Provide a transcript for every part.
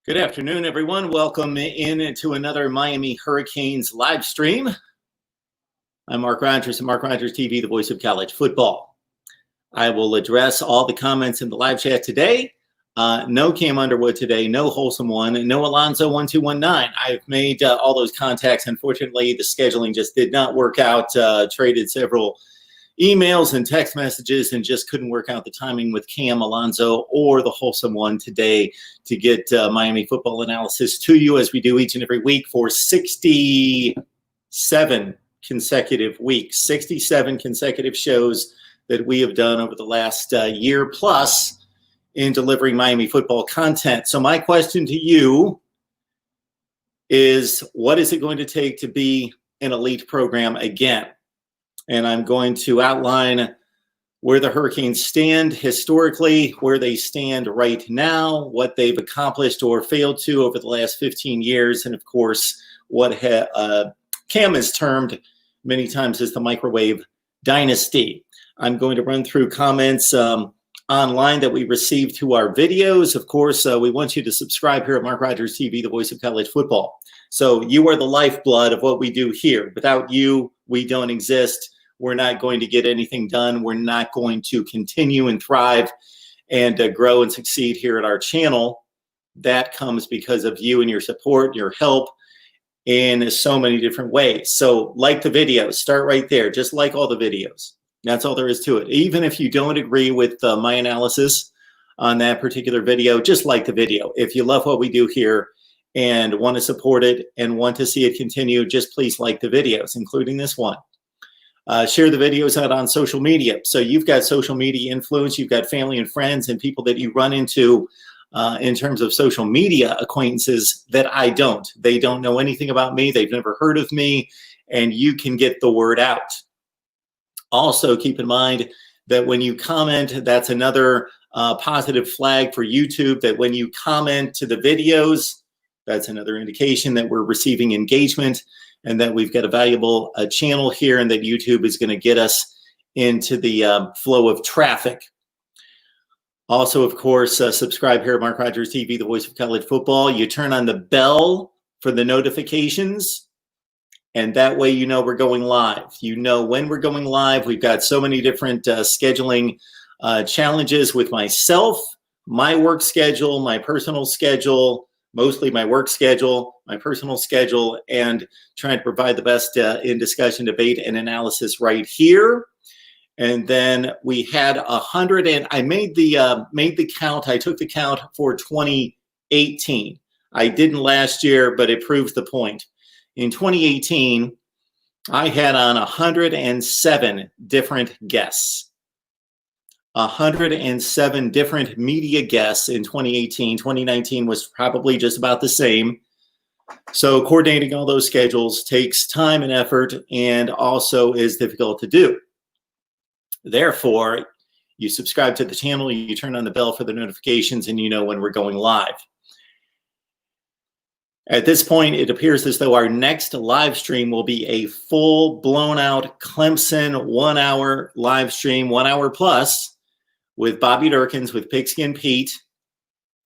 Good afternoon, everyone. Welcome in to another Miami Hurricanes live stream. I'm Mark Rogers of MarkRogersTV, the voice of college football. I will address all the comments in the live chat today. No Cam Underwood today, no Wholesome One, no Alonzo 1219. I've made all those contacts. Unfortunately, the scheduling just did not work out. Traded several emails and text messages and just couldn't work out the timing with Cam, Alonzo, or the Wholesome One today to get Miami football analysis to you as we do each and every week for 67 consecutive weeks, 67 consecutive shows that we have done over the last year plus in delivering Miami football content. So my question to you is, what is it going to take to be an elite program again? And I'm going to outline where the Hurricanes stand historically, where they stand right now, what they've accomplished or failed to over the last 15 years, and of course, what Cam has termed many times as the microwave dynasty. I'm going to run through comments online that we received to our videos. Of course, we want you to subscribe here at MarkRogersTV, the voice of college football. So you are the lifeblood of what we do here. Without you, we don't exist. We're not going to get anything done. We're not going to continue and thrive and grow and succeed here at our channel. That comes because of you and your support, your help in so many different ways. So like the videos, start right there. Just like all the videos. That's all there is to it. Even if you don't agree with my analysis on that particular video, just like the video. If you love what we do here and want to support it and want to see it continue, just please like the videos, including this one. Share the videos out on social media. So you've got social media influence, you've got family and friends and people that you run into in terms of social media acquaintances that I don't. They don't know anything about me. They've never heard of me, and you can get the word out. Also, keep in mind that when you comment, that's another positive flag for YouTube, that when you comment to the videos, that's another indication that we're receiving engagement and that we've got a valuable channel here and that YouTube is going to get us into the flow of traffic. Also, of course, subscribe here at MarkRogersTV, the voice of college football. You turn on the bell for the notifications, and that way you know we're going live. You know when we're going live. We've got so many different scheduling challenges with myself, my work schedule, my personal schedule, mostly my work schedule, my personal schedule, and trying to provide the best in discussion, debate, and analysis right here. And then we had 100, and I made the count. I took the count for 2018. I didn't last year, but it proves the point. In 2018, I had on 107 different guests. 107 different media guests in 2018. 2019 was probably just about the same. So coordinating all those schedules takes time and effort and also is difficult to do. Therefore, you subscribe to the channel, you turn on the bell for the notifications, and you know when we're going live. At this point, it appears as though our next live stream will be a full blown out Clemson 1 hour live stream, 1 hour plus, with Bobby Durkins, with Pigskin Pete,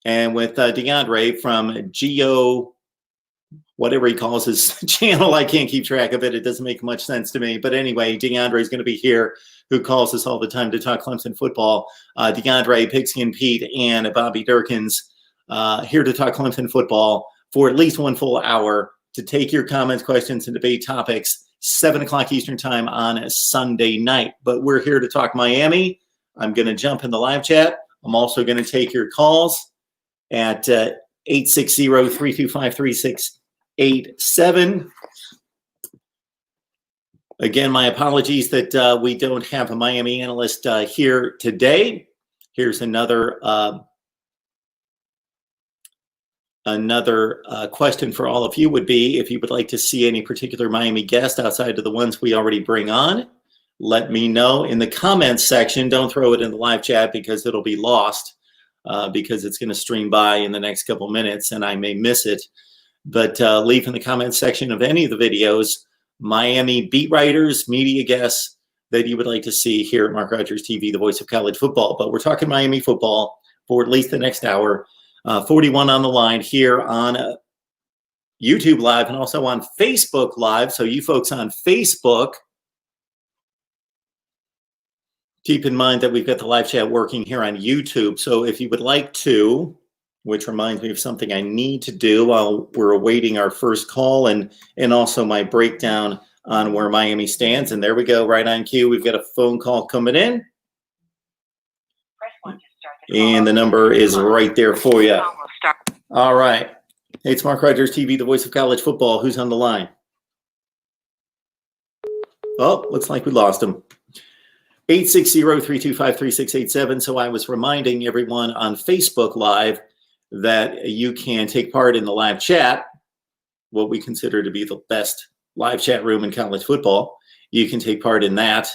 and with DeAndre from Geo, whatever he calls his channel. I can't keep track of it. It doesn't make much sense to me. But anyway, DeAndre is going to be here, who calls us all the time to talk Clemson football. DeAndre, Pigskin Pete, and Bobby Durkins here to talk Clemson football for at least 1 full hour to take your comments, questions, and debate topics, 7 o'clock Eastern time on a Sunday night. But we're here to talk Miami. I'm going to jump in the live chat. I'm also going to take your calls at 860-325-3687. Again, my apologies that we don't have a Miami analyst here today. Here's another question for all of you would be, if you would like to see any particular Miami guest outside of the ones we already bring on, let me know in the comments section. Don't throw it in the live chat because it'll be lost because it's going to stream by in the next couple minutes and I may miss it. But leave in the comments section of any of the videos Miami beat writers, media guests that you would like to see here at MarkRogersTV, the voice of college football. But we're talking Miami football for at least the next hour. 41 on the line here on YouTube Live and also on Facebook Live. So you folks on Facebook, keep in mind that we've got the live chat working here on YouTube. So if you would like to, which reminds me of something I need to do while we're awaiting our first call and also my breakdown on where Miami stands. And there we go, right on cue. We've got a phone call coming in. And the number is right there for you. All right. Hey, it's Mark Rogers TV, the voice of college football. Who's on the line? Oh, looks like we lost him. 860-325-3687. So I was reminding everyone on Facebook Live that you can take part in the live chat, what we consider to be the best live chat room in college football. You can take part in that.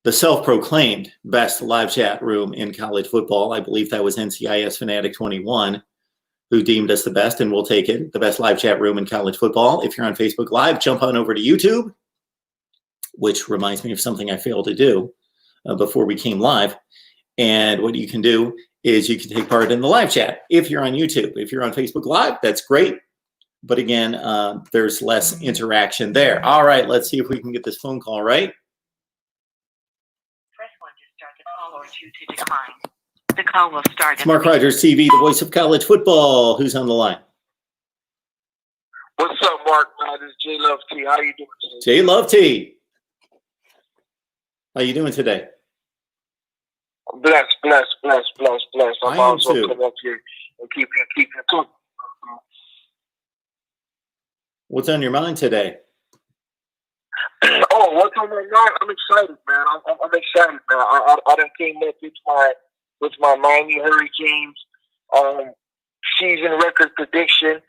The self-proclaimed best live chat room in college football. I believe that was NCIS Fanatic 21 who deemed us the best, and we'll take it. The best live chat room in college football. If you're on Facebook Live, jump on over to YouTube, which reminds me of something I failed to do before we came live. And what you can do is you can take part in the live chat if you're on YouTube. If you're on Facebook Live, that's great. But again, there's less interaction there. All right, let's see if we can get this phone call right. Press 1 to start the call or 2 to decline. The call will start. It's Mark Rogers TV, the voice of college football. Who's on the line? What's up, Mark? This is J Love T. How you doing today? J Love T. How you doing today? Blessed. I'm also too. come up here and keep you talking. What's on your mind today? Oh, what's on my mind? I'm excited, man. I'm excited, man. I done came up with my Miami Hurricanes season record prediction,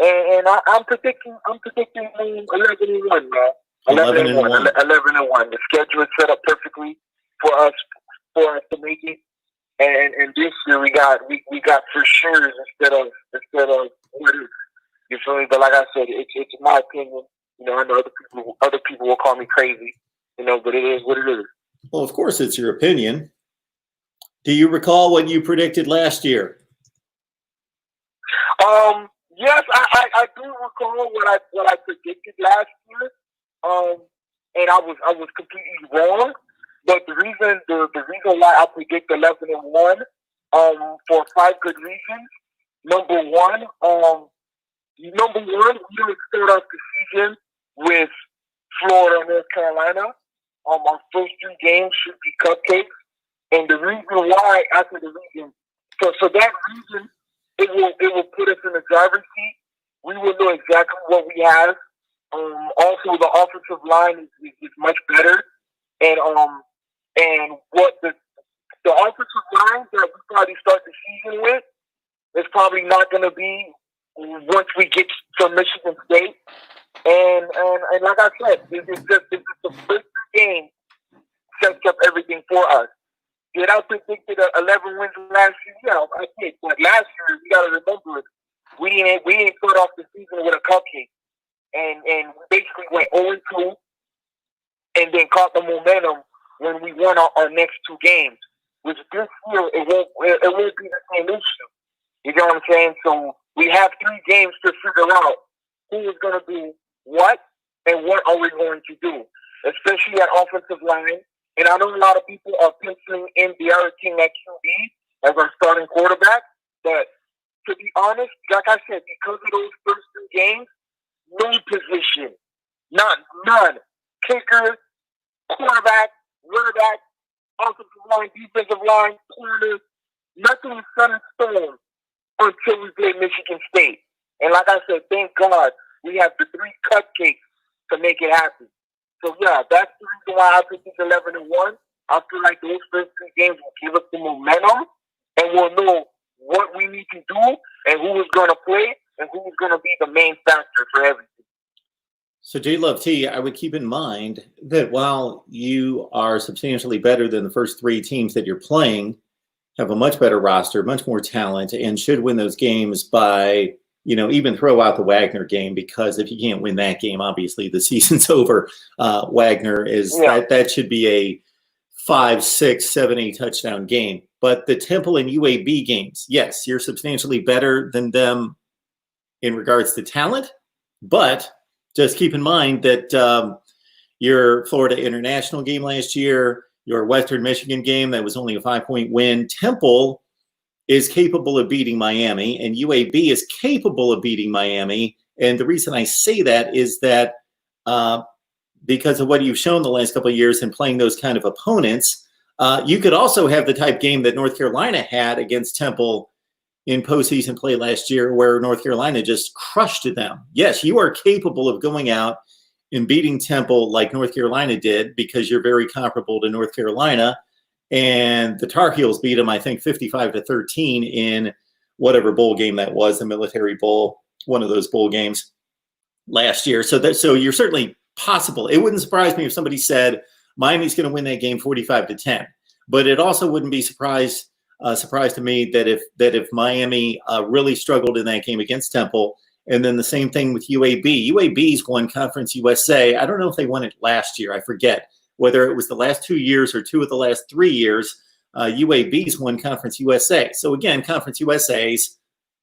and I'm predicting 11-1, man. 11-1. The schedule is set up perfectly for us to make it, and this year we got for sure instead of what is. You feel me? But like I said, it's my opinion. You know, I know other people will call me crazy. You know, but it is what it is. Well, of course, it's your opinion. Do you recall what you predicted last year? Yes, I do recall what I predicted last year. And I was completely wrong. But the reason why I predict 11-1, for 5 good reasons. Number one, we don't start off the season with Florida and North Carolina. Our first 3 games should be cupcakes. And the reason why, after the reason, for that reason, it will put us in the driver's seat. We will know exactly what we have. Also, the offensive line is much better. And what the offensive line that we probably start the season with is probably not going to be once we get to Michigan State. And like I said, it's just the first game sets up everything for us. Did I predicted 11 wins last year? Yeah, I did. But last year, you got to remember, we didn't start off the season with a cupcake. And we basically went 0-2 and then caught the momentum when we won our next 2 games. Which this year, it won't be the same issue. You know what I'm saying? So we have 3 games to figure out who is going to do what and what are we going to do, especially at offensive line. And I know a lot of people are penciling in De'Ara King at QB as our starting quarterback. But to be honest, like I said, because of those first 2 games, no position, none. Kicker, quarterback, running back, offensive line, defensive line, corner, nothing is set in stone until we play Michigan State. And like I said, thank God we have the 3 cupcakes to make it happen. So yeah, that's the reason why I predict 11-1. I feel like those first 3 games will give us the momentum, and we'll know what we need to do and who is going to play and who is going to be the main factor for everything. So, J Love T, I would keep in mind that while you are substantially better than the first 3 teams that you're playing, have a much better roster, much more talent, and should win those games by, even throw out the Wagner game, because if you can't win that game, obviously the season's over. Wagner is that should be a 5, 6, 7, 8 touchdown game. But the Temple and UAB games, yes, you're substantially better than them in regards to talent. But just keep in mind that your Florida International game last year, your Western Michigan game, that was only a 5-point win. Temple is capable of beating Miami, and UAB is capable of beating Miami. And the reason I say that is that because of what you've shown the last couple of years in playing those kind of opponents, you could also have the type game that North Carolina had against Temple in postseason play last year, where North Carolina just crushed them. Yes, you are capable of going out and beating Temple like North Carolina did, because you're very comparable to North Carolina. And the Tar Heels beat them, I think, 55-13 in whatever bowl game that was, the Military Bowl, one of those bowl games last year. So you're certainly possible. It wouldn't surprise me if somebody said Miami's going to win that game 45-10. But it also wouldn't be surprise to me that if Miami really struggled in that game against Temple. And then the same thing with UAB. UAB's won Conference USA. I don't know if they won it last year. I forget whether it was the last 2 years or 2 of the last 3 years. UAB's won Conference USA. So again, Conference USA's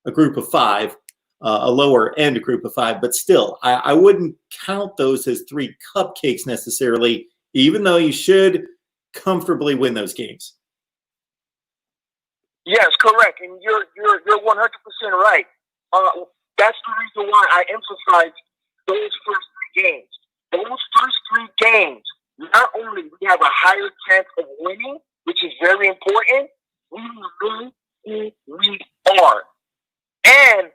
a group of 5, a lower end group of 5. But still, I wouldn't count those as 3 cupcakes necessarily, even though you should comfortably win those games. Yes, correct, and you're 100% right. That's the reason why I emphasize those first 3 games. Those first 3 games, not only we have a higher chance of winning, which is very important, we know who we are, and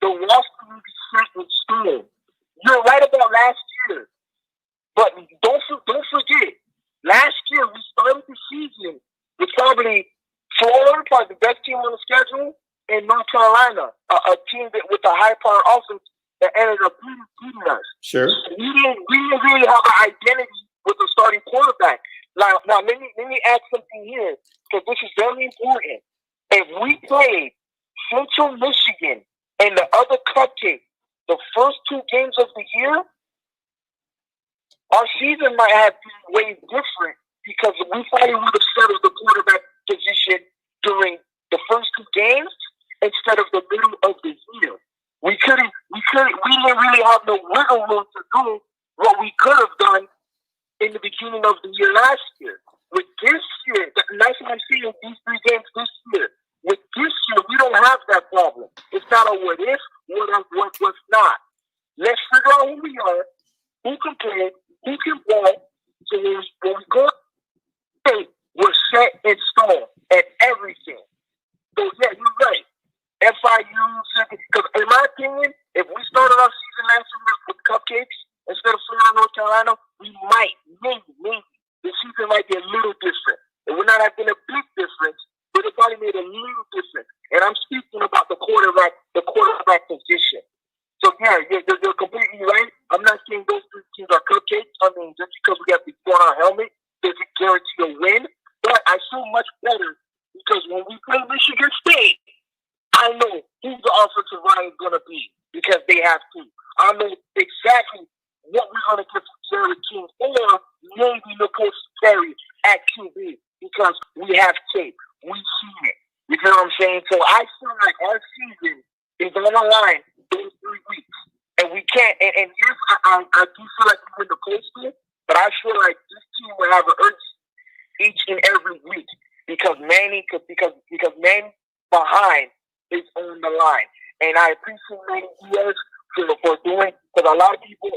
the roster will be set in stone. You're right about last year, but don't forget, last year we started the season with probably Florida, probably the best team on the schedule, and North Carolina, a team that with a high-powered offense that ended up beating us. Sure. We didn't really have an identity with the starting quarterback. Now let me add something here, because this is very important. If we played Central Michigan and the other cupcake the first 2 games of the year, our season might have been way different, because we probably would have settled the quarterback position during the first 2 games instead of the middle of the year. We didn't really have no wiggle room to do what we could have done in the beginning of the year last year. With this year, and that's what I'm seeing these 3 games this year. With this year, we don't have that problem. It's not a what if, what's not. Let's figure out who we are, who can play, who can ball. So when we go, we're set in stone at everything. So yeah, you're right. FIU, because in my opinion, if we started our season last year with cupcakes instead of Florida, North Carolina, we might, maybe, the season might be a little different. It would not have been a big difference, but it probably made a little difference. And I'm speaking about the quarterback position. So yeah, you're completely right. I'm not saying those 3 teams are cupcakes. I mean, just because we have the on our helmet doesn't guarantee a win. But I feel much better because when we play Michigan State, I know who the offensive line is going to be because they have to. I know exactly what we're going to get from Jared King or maybe Nicole Perry at QB because we have tape. We see it. You know what I'm saying? So I feel like our season is on the line those 3 weeks. And we can't. And yes, I do feel like we're in the post, but I feel like this team will have an urge each and every week because Manny behind is on the line. And I appreciate Manny Diaz for doing, because a lot of people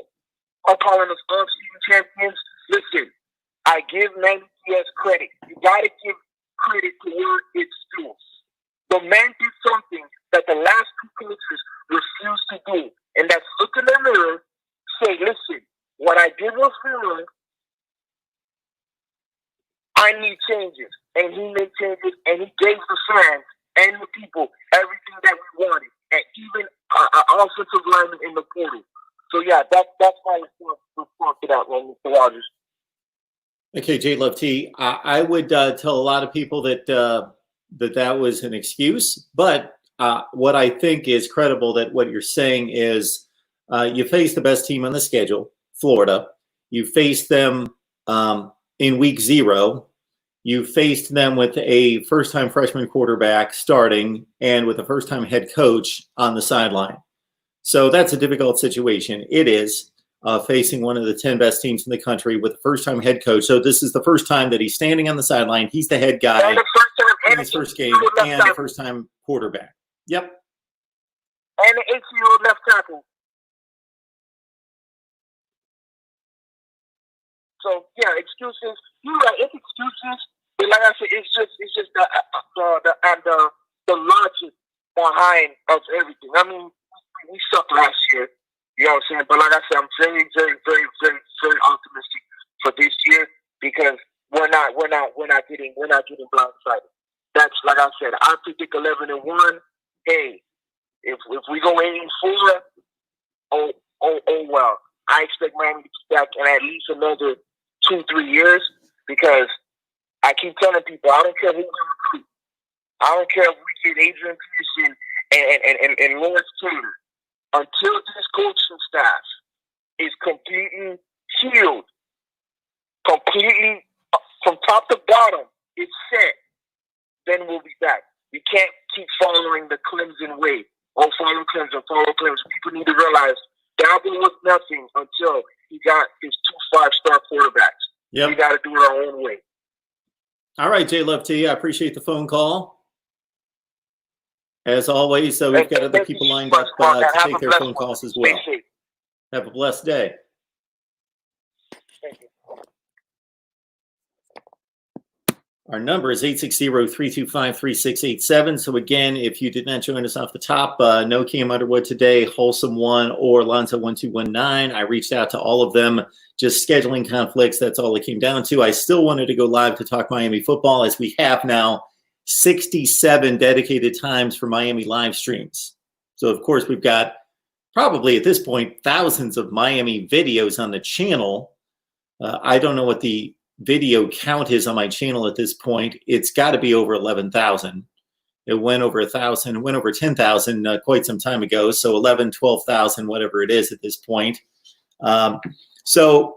are calling us off-season champions. Listen, I give Manny Diaz credit. You got to give credit to where it's due. The man did something that the last 2 coaches refused to do, and that's look in the mirror, say, listen, what I did was wrong. I need changes. And he made changes, and he gave the fans and the people everything that we wanted, and even an offensive lineman in the portal. So, yeah, that's my response to that one, Mr. Rogers. Okay, J. Love T. I would tell a lot of people that that was an excuse, but what I think is credible that what you're saying is you face the best team on the schedule, Florida. You face them in week 0. You faced them with a first-time freshman quarterback starting and with a first-time head coach on the sideline. So that's a difficult situation. It is facing one of the 10 best teams in the country with a first-time head coach. So this is the first time that he's standing on the sideline. He's the head guy in his first game and the first-time quarterback. Yep. And the 18-year-old left tackle. So yeah, excuses. You're right. It's excuses, but like I said, it's just the logic behind of everything. I mean, we sucked last year. You know what I'm saying? But like I said, I'm very, very, very, very, very optimistic for this year because we're not getting blindsided. That's like I said. I predict 11-1. Hey, if we go 8-4, oh well. I expect Miami to be back in at least another 2-3 years because I keep telling people I don't care who we recruit. I don't care if we get Adrian Peterson and Lawrence Taylor. Until this coaching staff is completely healed, completely from top to bottom, it's set, then we'll be back. We can't keep following the Clemson way. Oh, follow Clemson, follow Clemson. People need to realize Dalvin was nothing until he got his 2 5-star quarterbacks. Yep. We got to do it our own way. All right, J Love T, I appreciate the phone call. As always, we've got other people lined up to take their phone calls as well. Have a blessed day. Thank you. Our number is 860-325-3687. So again, if you did not join us off the top, no Cam Underwood today, Wholesome 1 or Lonzo 1219. I reached out to all of them, just scheduling conflicts. That's all it came down to. I still wanted to go live to talk Miami football as we have now 67 dedicated times for Miami live streams. So of course we've got probably at this point thousands of Miami videos on the channel. I don't know what the video count is on my channel at this point. It's got to be over 11,000. It went over 1,000, went over 10,000 quite some time ago. So 11, 12,000, whatever it is at this point. So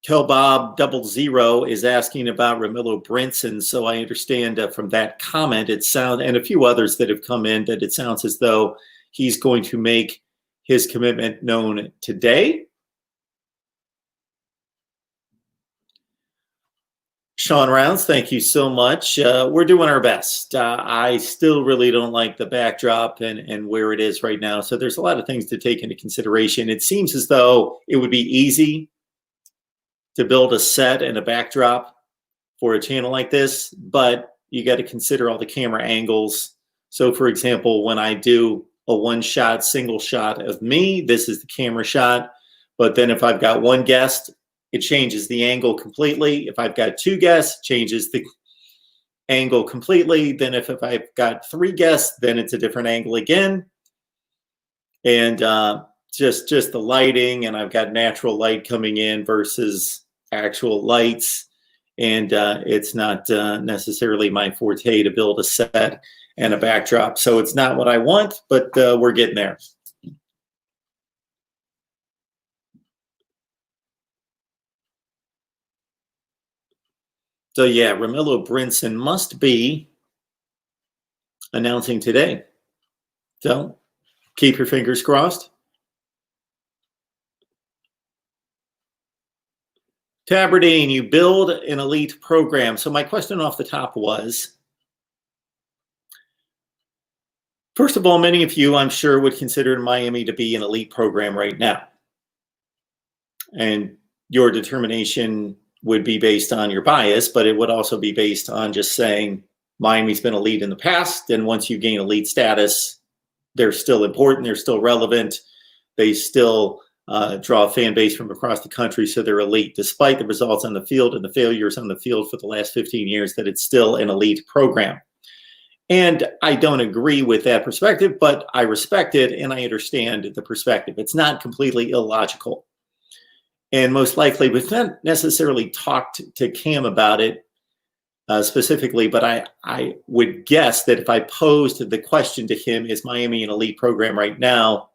Kelbob 00 is asking about Ramilo Brinson. So I understand from that comment, it sounds, and a few others that have come in, that it sounds as though he's going to make his commitment known today. Sean Rounds, thank you so much. We're doing our best. I still really don't like the backdrop and where it is right now. So there's a lot of things to take into consideration. It seems as though it would be easy to build a set and a backdrop for a channel like this, but you got to consider all the camera angles. So for example, when I do a one-shot, single shot of me, this is the camera shot. But then if I've got one guest, it changes the angle completely. If I've got two guests, changes the angle completely. Then if I've got 3 guests, then it's a different angle again. And just the lighting, and I've got natural light coming in versus actual lights. And it's not necessarily my forte to build a set and a backdrop. So it's not what I want, but we're getting there. So yeah, Ramilo Brinson must be announcing today. So keep your fingers crossed. Tabardine, you build an elite program. So my question off the top was, first of all, many of you, I'm sure, would consider Miami to be an elite program right now. And your determination would be based on your bias, but it would also be based on just saying Miami's been elite in the past, and once you gain elite status, they're still important, they're still relevant, they still draw a fan base from across the country, so they're elite, despite the results on the field and the failures on the field for the last 15 years, that it's still an elite program. And I don't agree with that perspective, but I respect it and I understand the perspective. It's not completely illogical. And most likely, we've not necessarily talked to Cam about it specifically, but I would guess that if I posed the question to him, is Miami an elite program right now?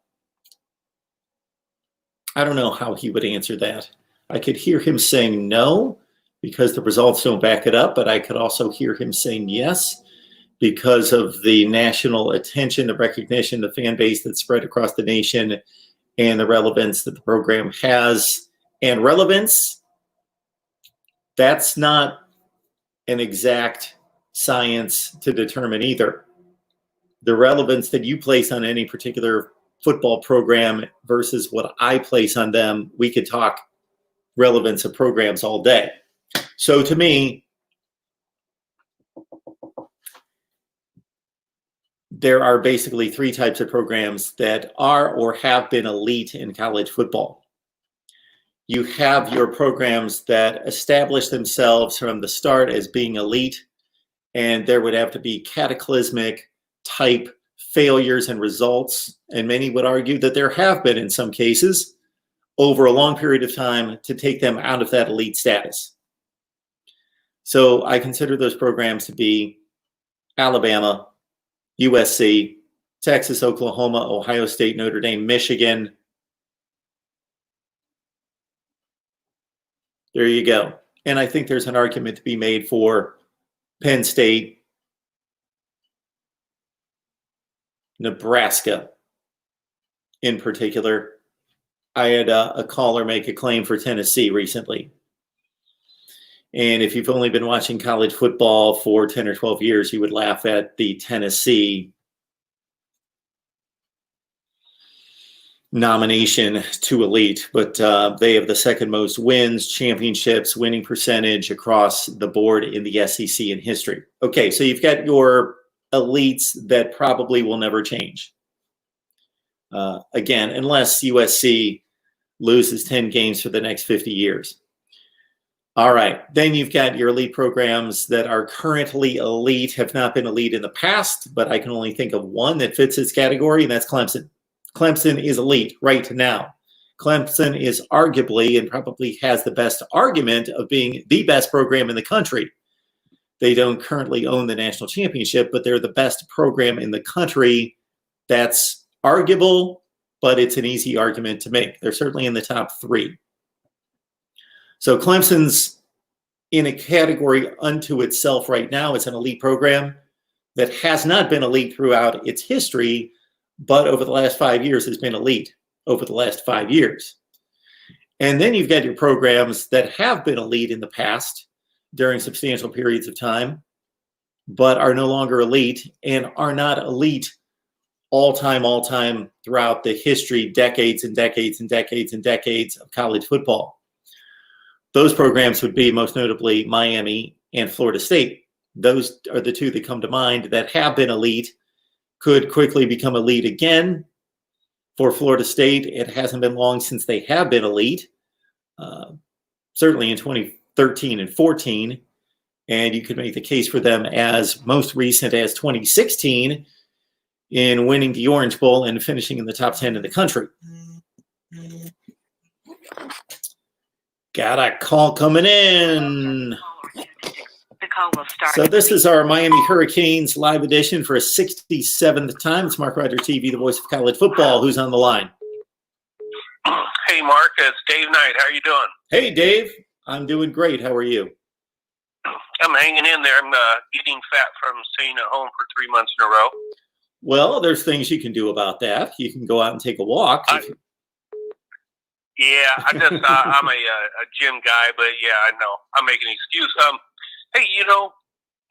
I don't know how he would answer that. I could hear him saying no, because the results don't back it up, but I could also hear him saying yes because of the national attention, the recognition, the fan base that's spread across the nation, and the relevance that the program has. And relevance, that's not an exact science to determine either. The relevance that you place on any particular football program versus what I place on them, we could talk relevance of programs all day. So to me, there are basically three types of programs that are or have been elite in college football. You have your programs that establish themselves from the start as being elite, and there would have to be cataclysmic type failures and results, and many would argue that there have been in some cases over a long period of time to take them out of that elite status. So I consider those programs to be Alabama, USC, Texas, Oklahoma, Ohio State, Notre Dame, Michigan. There you go. And I think there's an argument to be made for Penn State, Nebraska in particular. I had a caller make a claim for Tennessee recently. And if you've only been watching college football for 10 or 12 years, you would laugh at the Tennessee nomination to elite, but they have the second most wins, championships, winning percentage across the board in the SEC in history. Okay, so you've got your elites that probably will never change. Again, unless USC loses 10 games for the next 50 years. All right, then you've got your elite programs that are currently elite, have not been elite in the past, but I can only think of one that fits this category, and that's Clemson. Clemson is elite right now. Clemson is arguably and probably has the best argument of being the best program in the country. They don't currently own the national championship, but they're the best program in the country. That's arguable, but it's an easy argument to make. They're certainly in the top three. So Clemson's in a category unto itself right now. It's an elite program that has not been elite throughout its history, but over the last 5 years has been elite over the last 5 years. And then you've got your programs that have been elite in the past during substantial periods of time, but are no longer elite and are not elite all time throughout the history, decades and decades and decades and decades of college football. Those programs would be most notably Miami and Florida State. Those are the two that come to mind that have been elite, could quickly become elite again. For Florida State, it hasn't been long since they have been elite, certainly in 2013 and 14. And you could make the case for them as most recent as 2016 in winning the Orange Bowl and finishing in the top 10 in the country. Got a call coming in. The call will start. So this is our Miami Hurricanes live edition for a 67th time. It's MarkRogersTV, the voice of college football. Who's on the line? Hey, Mark. It's Dave Knight. How are you doing? Hey, Dave. I'm doing great. How are you? I'm hanging in there. I'm getting fat from staying at home for 3 months in a row. Well, there's things you can do about that. You can go out and take a walk. Yeah, I'm a gym guy, but yeah, I know. I'm making an excuse. Hey,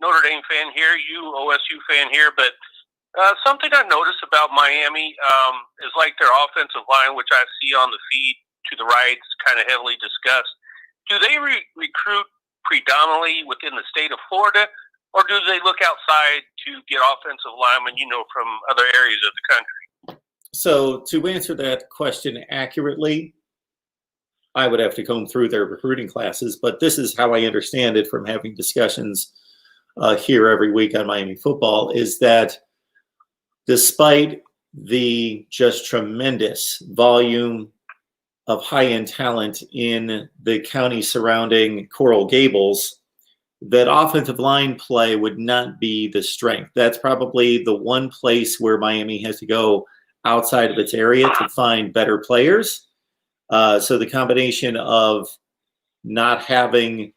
Notre Dame fan here, you OSU fan here, but something I noticed about Miami is like their offensive line, which I see on the feed to the right, is kind of heavily discussed. Do they recruit predominantly within the state of Florida, or do they look outside to get offensive linemen, from other areas of the country? So to answer that question accurately, I would have to comb through their recruiting classes, but this is how I understand it from having discussions here every week on Miami football, is that despite the just tremendous volume of high-end talent in the county surrounding Coral Gables, that offensive line play would not be the strength. That's probably the one place where Miami has to go outside of its area to find better players. So the combination of not having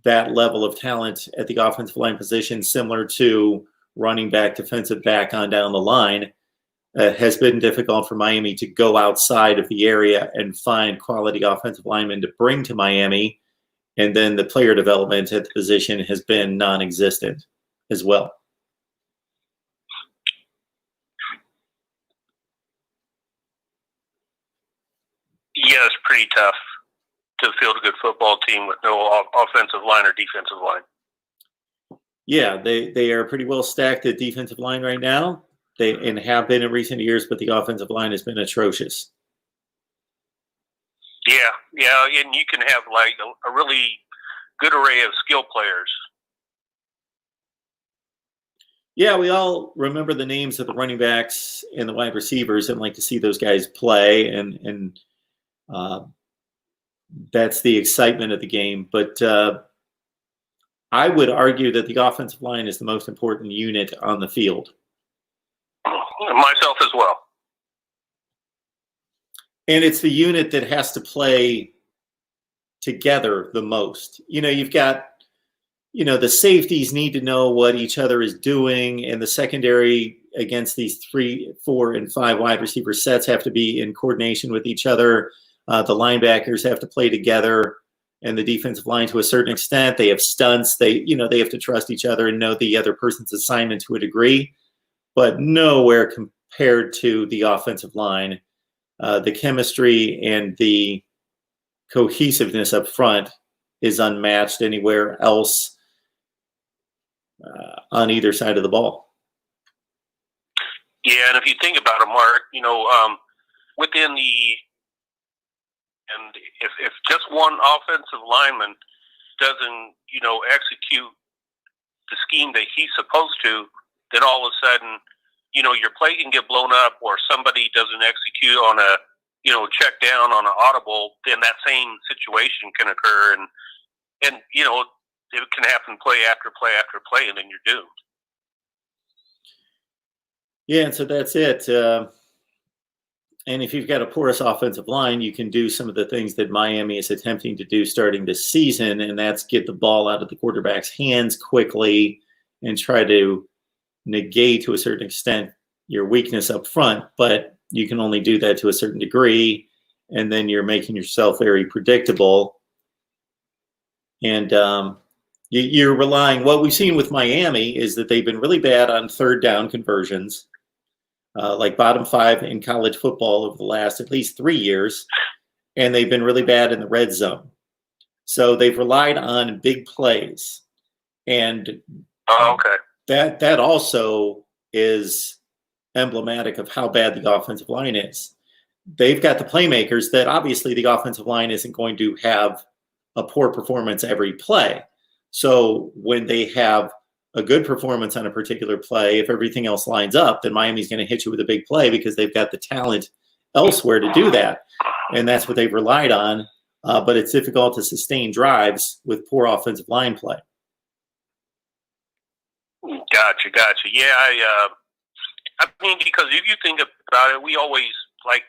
that level of talent at the offensive line position, similar to running back, defensive back on down the line, has been difficult for Miami to go outside of the area and find quality offensive linemen to bring to Miami. And then the player development at the position has been non-existent as well. Yeah, it's pretty tough to field a good football team with no offensive line or defensive line. Yeah, they are pretty well stacked at defensive line right now. They have been in recent years, but the offensive line has been atrocious. Yeah, and you can have like a really good array of skill players. Yeah, we all remember the names of the running backs and the wide receivers and like to see those guys play, and that's the excitement of the game. But I would argue that the offensive line is the most important unit on the field. Myself as well. And it's the unit that has to play together the most. You've got, the safeties need to know what each other is doing, and the secondary against these 3, 4, and 5 wide receiver sets have to be in coordination with each other. The linebackers have to play together, and the defensive line to a certain extent. They have stunts. They have to trust each other and know the other person's assignment to a degree, but nowhere compared to the offensive line. The chemistry and the cohesiveness up front is unmatched anywhere else on either side of the ball. Yeah, and if you think about it, Mark, within and if just one offensive lineman doesn't, execute the scheme that he's supposed to, then all of a sudden, your play can get blown up, or somebody doesn't execute on a, check down on an audible, then that same situation can occur, and it can happen play after play after play, and then you're doomed. Yeah, and so that's it. And if you've got a porous offensive line, you can do some of the things that Miami is attempting to do starting this season, and that's get the ball out of the quarterback's hands quickly and try to negate to a certain extent your weakness up front. But you can only do that to a certain degree, and then you're making yourself very predictable. And you're relying, what we've seen with Miami is that they've been really bad on third down conversions. Like bottom 5 in college football over the last at least 3 years, and they've been really bad in the red zone. So they've relied on big plays, and that also is emblematic of how bad the offensive line is. They've got the playmakers that obviously the offensive line isn't going to have a poor performance every play. So when they have a good performance on a particular play, if everything else lines up, then Miami's going to hit you with a big play because they've got the talent elsewhere to do that. And that's what they've relied on. But it's difficult to sustain drives with poor offensive line play. Gotcha. Yeah, I mean, because if you think about it, we always, like,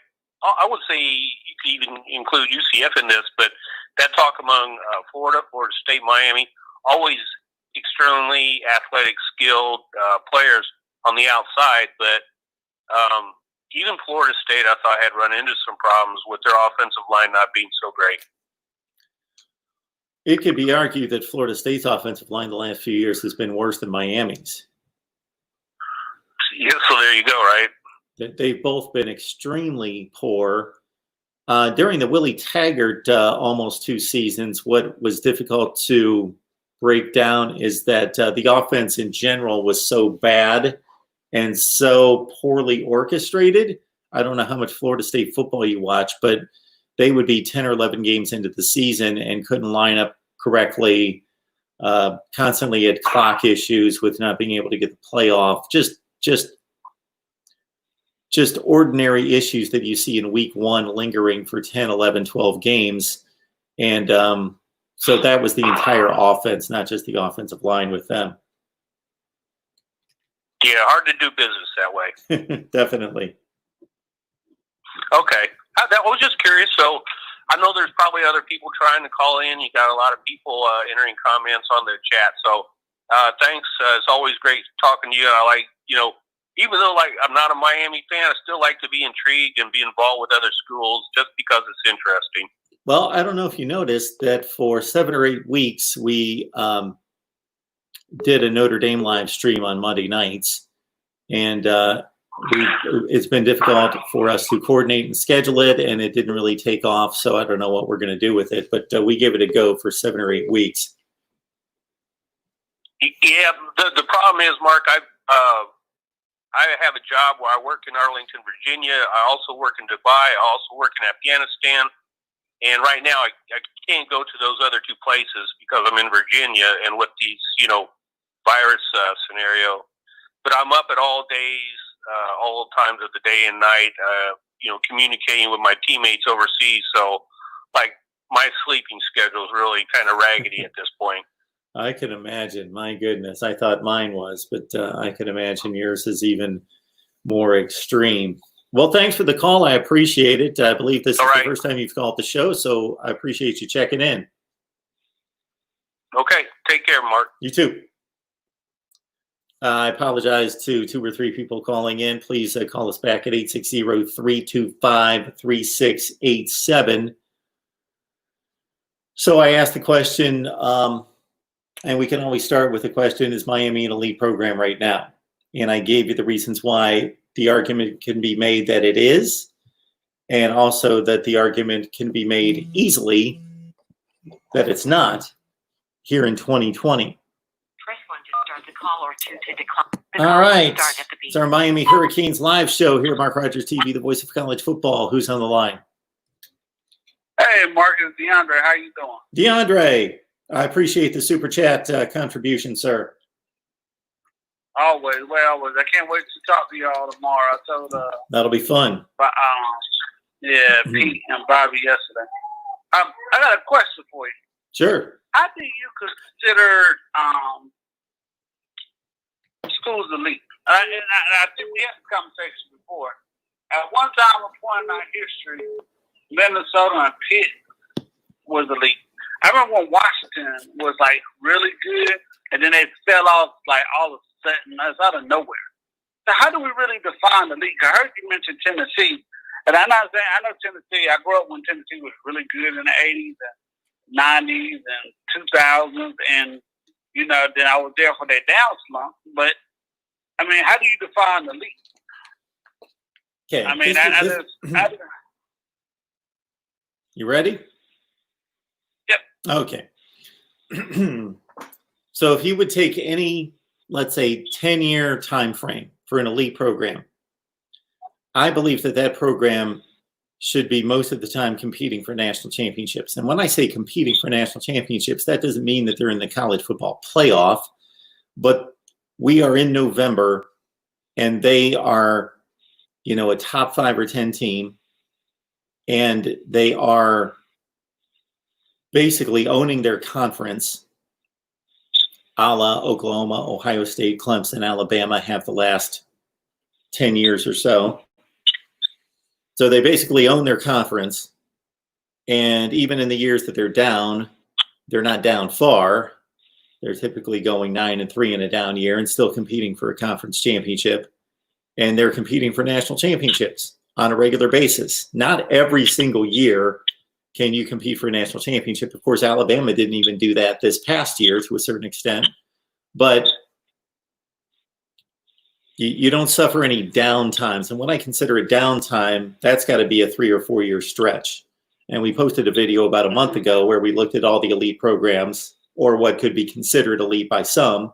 I would say you could even include UCF in this, but that talk among Florida State, Miami, always extremely athletic, skilled players on the outside, but even Florida State, I thought, had run into some problems with their offensive line not being so great. It could be argued that Florida State's offensive line the last few years has been worse than Miami's. Yeah, so there you go, right? They've both been extremely poor. During the Willie Taggart almost 2 seasons, what was difficult to break down is that the offense in general was so bad and so poorly orchestrated. I don't know how much Florida State football you watch, but they would be 10 or 11 games into the season and couldn't line up correctly, constantly had clock issues with not being able to get the playoff, just ordinary issues that you see in week 1 lingering for 10, 11, 12 games. And so that was the entire offense, not just the offensive line with them. Yeah, hard to do business that way. Definitely. Okay. I was just curious. So, I know there's probably other people trying to call in. You got a lot of people entering comments on the chat. So thanks. It's always great talking to you. I like, even though like I'm not a Miami fan, I still like to be intrigued and be involved with other schools just because it's interesting. Well, I don't know if you noticed that for 7 or 8 weeks, we did a Notre Dame live stream on Monday nights. And it's been difficult for us to coordinate and schedule it, and it didn't really take off. So I don't know what we're going to do with it, but we gave it a go for 7 or 8 weeks. Yeah, the problem is, Mark, I have a job where I work in Arlington, Virginia. I also work in Dubai. I also work in Afghanistan. And right now, I can't go to those other 2 places because I'm in Virginia and with these, virus scenario. But I'm up at all days, all times of the day and night, communicating with my teammates overseas. So, like, my sleeping schedule is really kind of raggedy at this point. I can imagine. My goodness. I thought mine was, but I can imagine yours is even more extreme. Well, thanks for the call. I appreciate it. I believe this is the first time you've called the show, so I appreciate you checking in. Okay. Take care, Mark. You too. I apologize to 2 or 3 people calling in. Please call us back at 860-325-3687. So I asked the question, and we can always start with the question, is Miami an elite program right now? And I gave you the reasons why the argument can be made that it is, and also that the argument can be made easily that it's not here in 2020. Press 1 to start the call or 2 to decline. All right. It's our Miami Hurricanes live show here at MarkRogersTV, the voice of college football. Who's on the line? Hey, Mark, it's DeAndre. How you doing? DeAndre, I appreciate the super chat contribution, sir. Always. I can't wait to talk to y'all tomorrow. I told that'll be fun. Pete and Bobby yesterday. I got a question for you. Sure. How do you consider schools elite? I think we had this conversation before. At one time, a point in our history, Minnesota and Pitt was elite. I remember when Washington was like really good, and then they fell off like all of a sudden. That's out of nowhere. So how do we really define the league? I heard you mention Tennessee, and I'm not saying I know Tennessee. I grew up when Tennessee was really good in the '80s and '90s and 2000s, and then I was there for that down slump. But I mean, how do you define the league? Okay. I mean, you ready? Yep. Okay. So if you would take any, let's say, 10-year time frame for an elite program, I believe that program should be most of the time competing for national championships. And when I say competing for national championships, that doesn't mean that they're in the college football playoff, but we are in November and they are, a top 5 or 10 team, and they are basically owning their conference, a la Oklahoma, Ohio State, Clemson, Alabama have the last 10 years or so. So they basically own their conference. And even in the years that they're down, they're not down far. They're typically going 9-3 in a down year and still competing for a conference championship. And they're competing for national championships on a regular basis. Not every single year can you compete for a national championship. Of course, Alabama didn't even do that this past year to a certain extent. But you don't suffer any downtimes. And when I consider a downtime, that's got to be a 3 or 4 year stretch. And we posted a video about a month ago where we looked at all the elite programs, or what could be considered elite by some,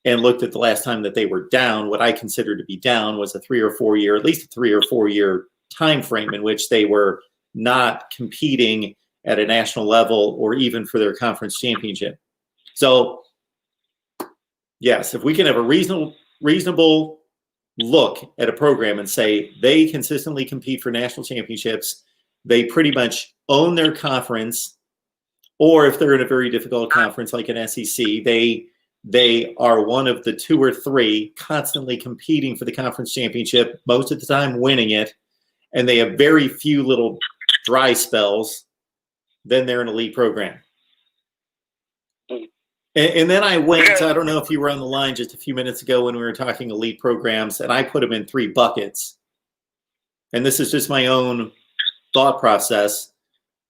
and looked at the last time that they were down. What I consider to be down was a 3 or 4 year, at least a 3 or 4 year time frame in which they were not competing at a national level or even for their conference championship. So, yes, if we can have a reasonable look at a program and say they consistently compete for national championships, they pretty much own their conference, or if they're in a very difficult conference like an SEC, they are one of the 2 or 3 constantly competing for the conference championship, most of the time winning it, and they have very few little dry spells then they're an elite program. And then I went, I don't know if you were on the line just a few minutes ago when we were talking elite programs, and I put them in 3 buckets. And this is just my own thought process,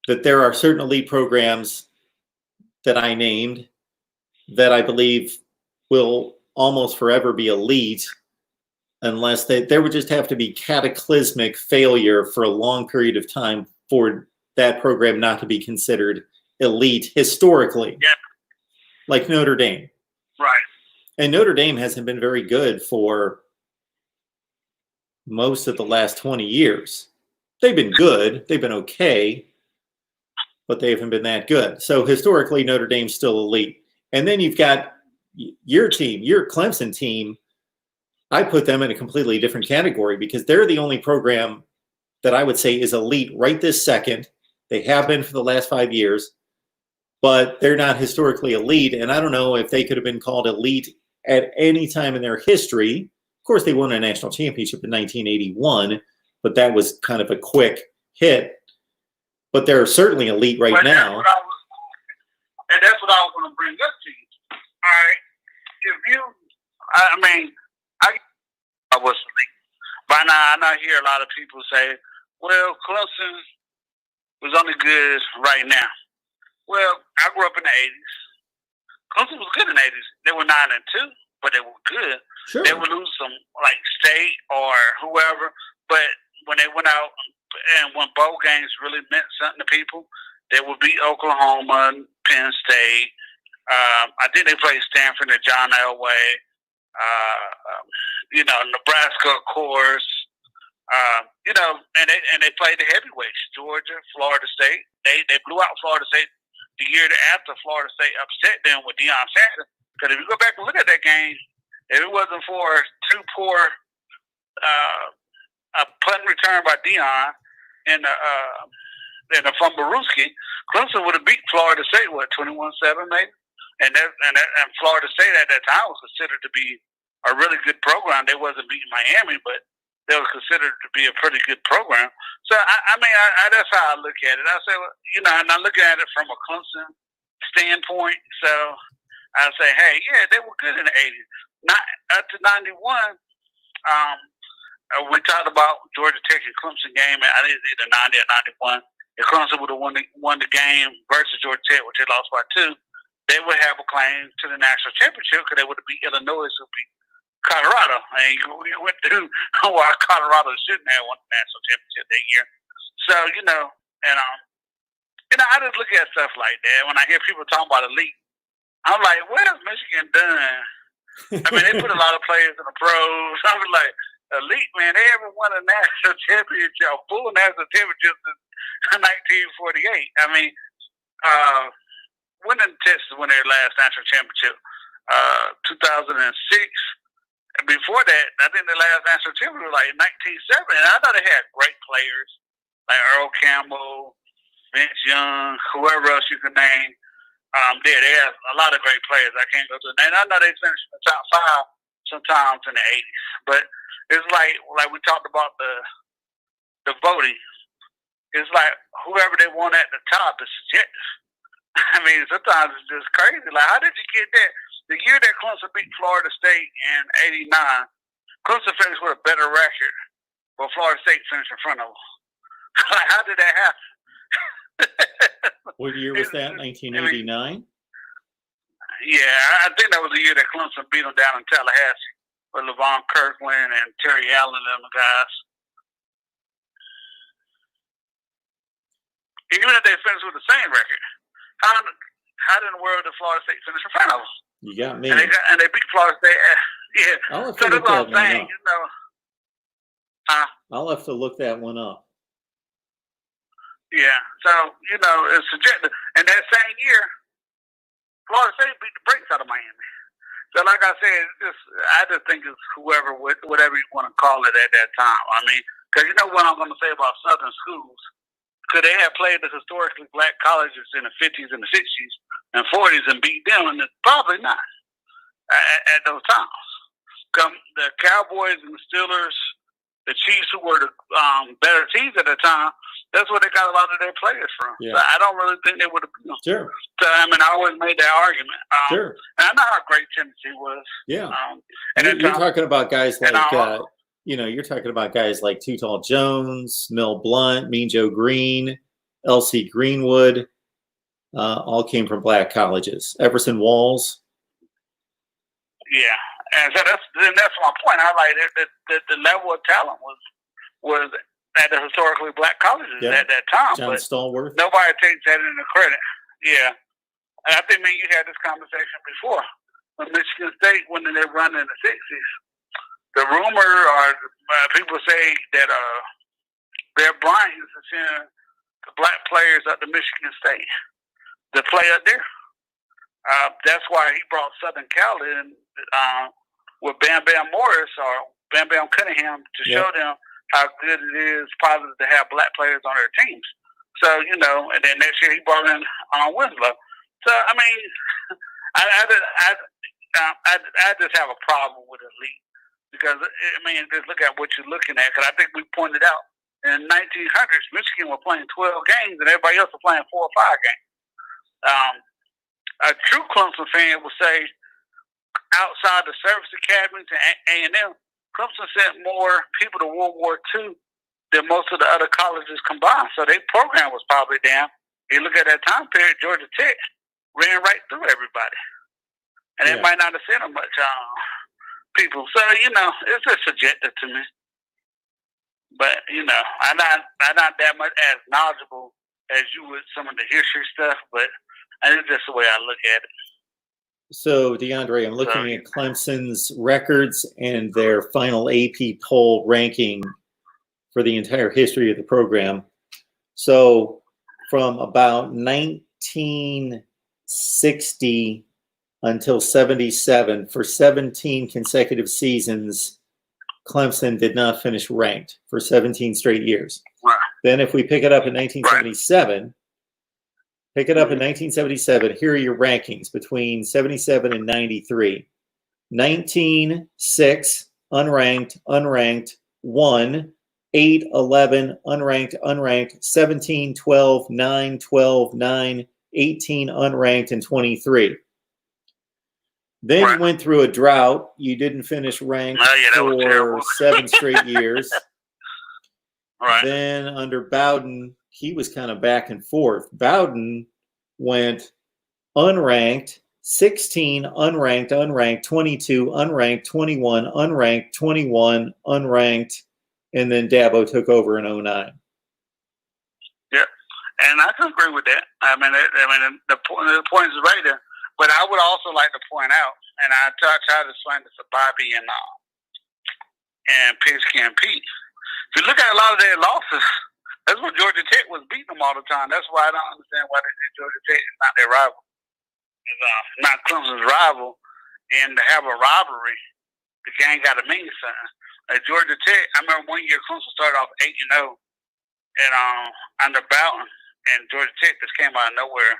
that there are certain elite programs that I named that I believe will almost forever be elite, unless there would just have to be cataclysmic failure for a long period of time for that program not to be considered elite historically. Yeah. Like Notre Dame. Right. And Notre Dame hasn't been very good for most of the last 20 years. They've been good. They've been okay. But they haven't been that good. So historically, Notre Dame's still elite. And then you've got your team, your Clemson team. I put them in a completely different category because they're the only program that I would say is elite right this second. They have been for the last 5 years. But they're not historically elite, and I don't know if they could have been called elite at any time in their history. Of course, they won a national championship in 1981, but that was kind of a quick hit. But they're certainly elite right now. That's what I was going to bring up to you. All right. If you, I was elite. By now, I hear a lot of people say, well, Clemson was only good right now. Well, I grew up in the 80s. Clemson was good in the 80s. They were 9-2, but they were good. Sure. They would lose some, like State or whoever. But when they went out and when bowl games really meant something to people, they would beat Oklahoma, Penn State. I think they played Stanford and John Elway. Nebraska, of course. And they played the heavyweights, Georgia, Florida State. They blew out Florida State the year after Florida State upset them with Deion Sanders. Because if you go back and look at that game, if it wasn't for 2 poor a punt return by Deion and a fumble Ruski, Clemson would have beat Florida State 21-7 maybe. And Florida State at that time was considered to be a really good program. They wasn't beating Miami, but they were considered to be a pretty good program. So, I that's how I look at it. I say, and I look at it from a Clemson standpoint. So, I say, hey, yeah, they were good in the 80s. Not up to 91. We talked about Georgia Tech and Clemson game. I think it's either 90 or 91. If Clemson would have won the game versus Georgia Tech, which they lost by 2, they would have a claim to the national championship because they would have beat Illinois, who beat Colorado. And we went through why Colorado shouldn't have won the national championship that year. So, I just look at stuff like that. When I hear people talking about elite, I'm like, what has Michigan done? They put a lot of players in the pros. I was like, elite, man, they haven't won a national championship, a full national championship since 1948. When did Texas win their last national championship? 2006. And before that, I think the last national championship was like 1970. And I know they had great players like Earl Campbell, Vince Young, whoever else you could name. They have a lot of great players. I can't go to the name. I know they finished in the top 5 sometimes in the 80s. But it's like we talked about the voting. It's like whoever they want at the top is subjective. Sometimes it's just crazy. Like, how did you get that? The year that Clemson beat Florida State in '89, Clemson finished with a better record, but Florida State finished in front of them. Like, how did that happen? What year was that? 1989? Yeah, I think that was the year that Clemson beat them down in Tallahassee with LeVon Kirkland and Terry Allen and the guys. Even if they finished with the same record, how in the world did Florida State finish in front of them? You got me. And they beat Florida State. Yeah. I'll have to So that's look what I'm that saying. one up. I'll have to look that one up. Yeah. So, it's subjective. And that same year, Florida State beat the brakes out of Miami. So, like I said, I just think it's whatever you want to call it at that time. Because you know what I'm going to say about Southern schools? Could they have played the historically black colleges in the 50s and the 60s and 40s and beat them? And probably not at those times. The Cowboys and the Steelers, the Chiefs, who were the better teams at the time, That's where they got a lot of their players from. Yeah. So I don't really think they would have been. Sure. So, I mean, I always made that argument. Sure. And I know how great Tennessee was. Yeah. And You're talking about guys like, and, you're talking about guys like Too Tall Jones, Mel Blount, Mean Joe Green, L.C. Greenwood, all came from black colleges. Everson Walls. Yeah. And so that's my point. I like that the level of talent was at the historically black colleges at that time. John but Stallworth. Nobody takes that into credit. Yeah. And I think you had this conversation before. When Michigan State, when they run in the 60s, the rumor or people say that Bear Bryant used to send the black players up to Michigan State to play up there. That's why he brought Southern Cal in with Bam Bam Morris or Bam Bam Cunningham to show them how good it is positive to have black players on their teams. So, and then next year he brought in Winslow. So, I mean, I just have a problem with elite because, just look at what you're looking at. Because I think we pointed out in 1900s, Michigan was playing 12 games and everybody else was playing 4 or 5 games. A true Clemson fan would say outside the service academies and A&M, Clemson sent more people to World War II than most of the other colleges combined. So their program was probably down. You look at that time period, Georgia Tech ran right through everybody. And it might not have sent them much people. So, it's just subjective to me. But, I'm not that much as knowledgeable as you would some of the history stuff, but it's just the way I look at it. So, DeAndre, I'm looking at Clemson's records and their final AP poll ranking for the entire history of the program. So, from about 1960 until 77, for 17 consecutive seasons, Clemson did not finish ranked for 17 straight years. Right. Then if we pick it up in 1977, here are your rankings between 77 and 93. 19, 6, unranked, 1, 8, 11, unranked, 17, 12, 9, 12, 9, 18, unranked, and 23. Then you went through a drought. You didn't finish ranked for 7 straight years. Right. Then under Bowden, he was kind of back and forth. Bowden went unranked, 16, unranked, 22, unranked, 21, unranked, 21, unranked, and then Dabo took over in 09. Yeah, and I can agree with that. The point is right there. But I would also like to point out, and I try to explain this to Bobby and Pinsky and Pete. If you look at a lot of their losses, that's what Georgia Tech was beating them all the time. That's why I don't understand why they think Georgia Tech is not their rival. It's not Clemson's rival. And to have a rivalry, the game got to mean something. At Georgia Tech, I remember one year Clemson started off 8-0 and under Bowden, and Georgia Tech just came out of nowhere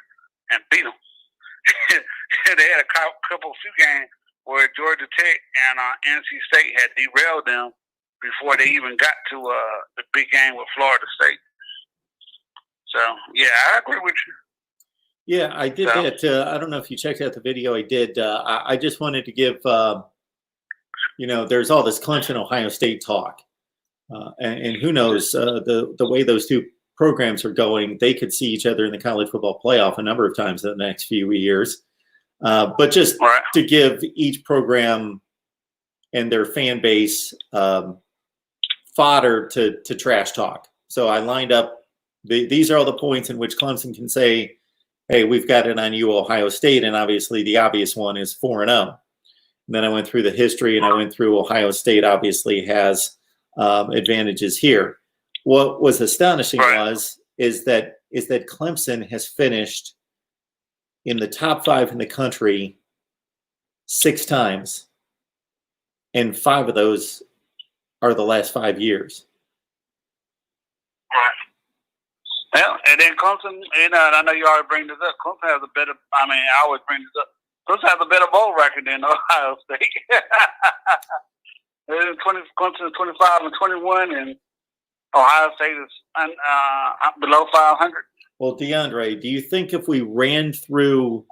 and beat them. They had a few games where Georgia Tech and NC State had derailed them before they even got to the big game with Florida State. So, yeah, I agree with you. Yeah, I did that. I don't know if you checked out the video I did. I just wanted to give, there's all this Clemson-Ohio State talk. And who knows, the way those two programs are going, they could see each other in the college football playoff a number of times in the next few years. But just to give each program and their fan base fodder to trash talk. So I lined up, these are all the points in which Clemson can say, hey, we've got it on you, Ohio State. And obviously the obvious one is 4-0. And then I went through the history and I went through Ohio State obviously has advantages here. What was astonishing is that Clemson has finished in the top 5 in the country 6 times, and 5 of those are the last 5 years. Right. Well, and then Clemson, and I know you already bring this up. Clemson has a better. I always bring this up. Clemson has a better bowl record than Ohio State. Clemson 25-21 and Ohio State is below 500. Well, DeAndre, do you think if we ran through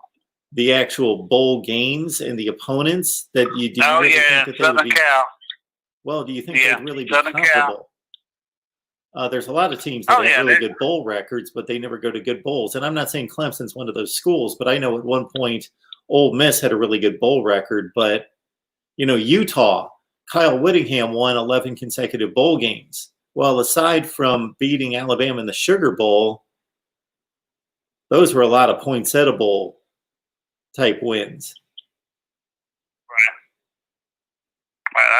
the actual bowl games and the opponents that you do? Oh, you really yeah, think that they would Southern be, Cal. well, do you think Yeah, they'd really be Southern Cal. comparable? There's a lot of teams that Oh, have yeah, really good bowl records, but they never go to good bowls. And I'm not saying Clemson's one of those schools, but I know at one point Ole Miss had a really good bowl record. But, you know, Utah, Kyle Whittingham won 11 consecutive bowl games. Well, aside from beating Alabama in the Sugar Bowl, those were a lot of poinsettia type wins. Right.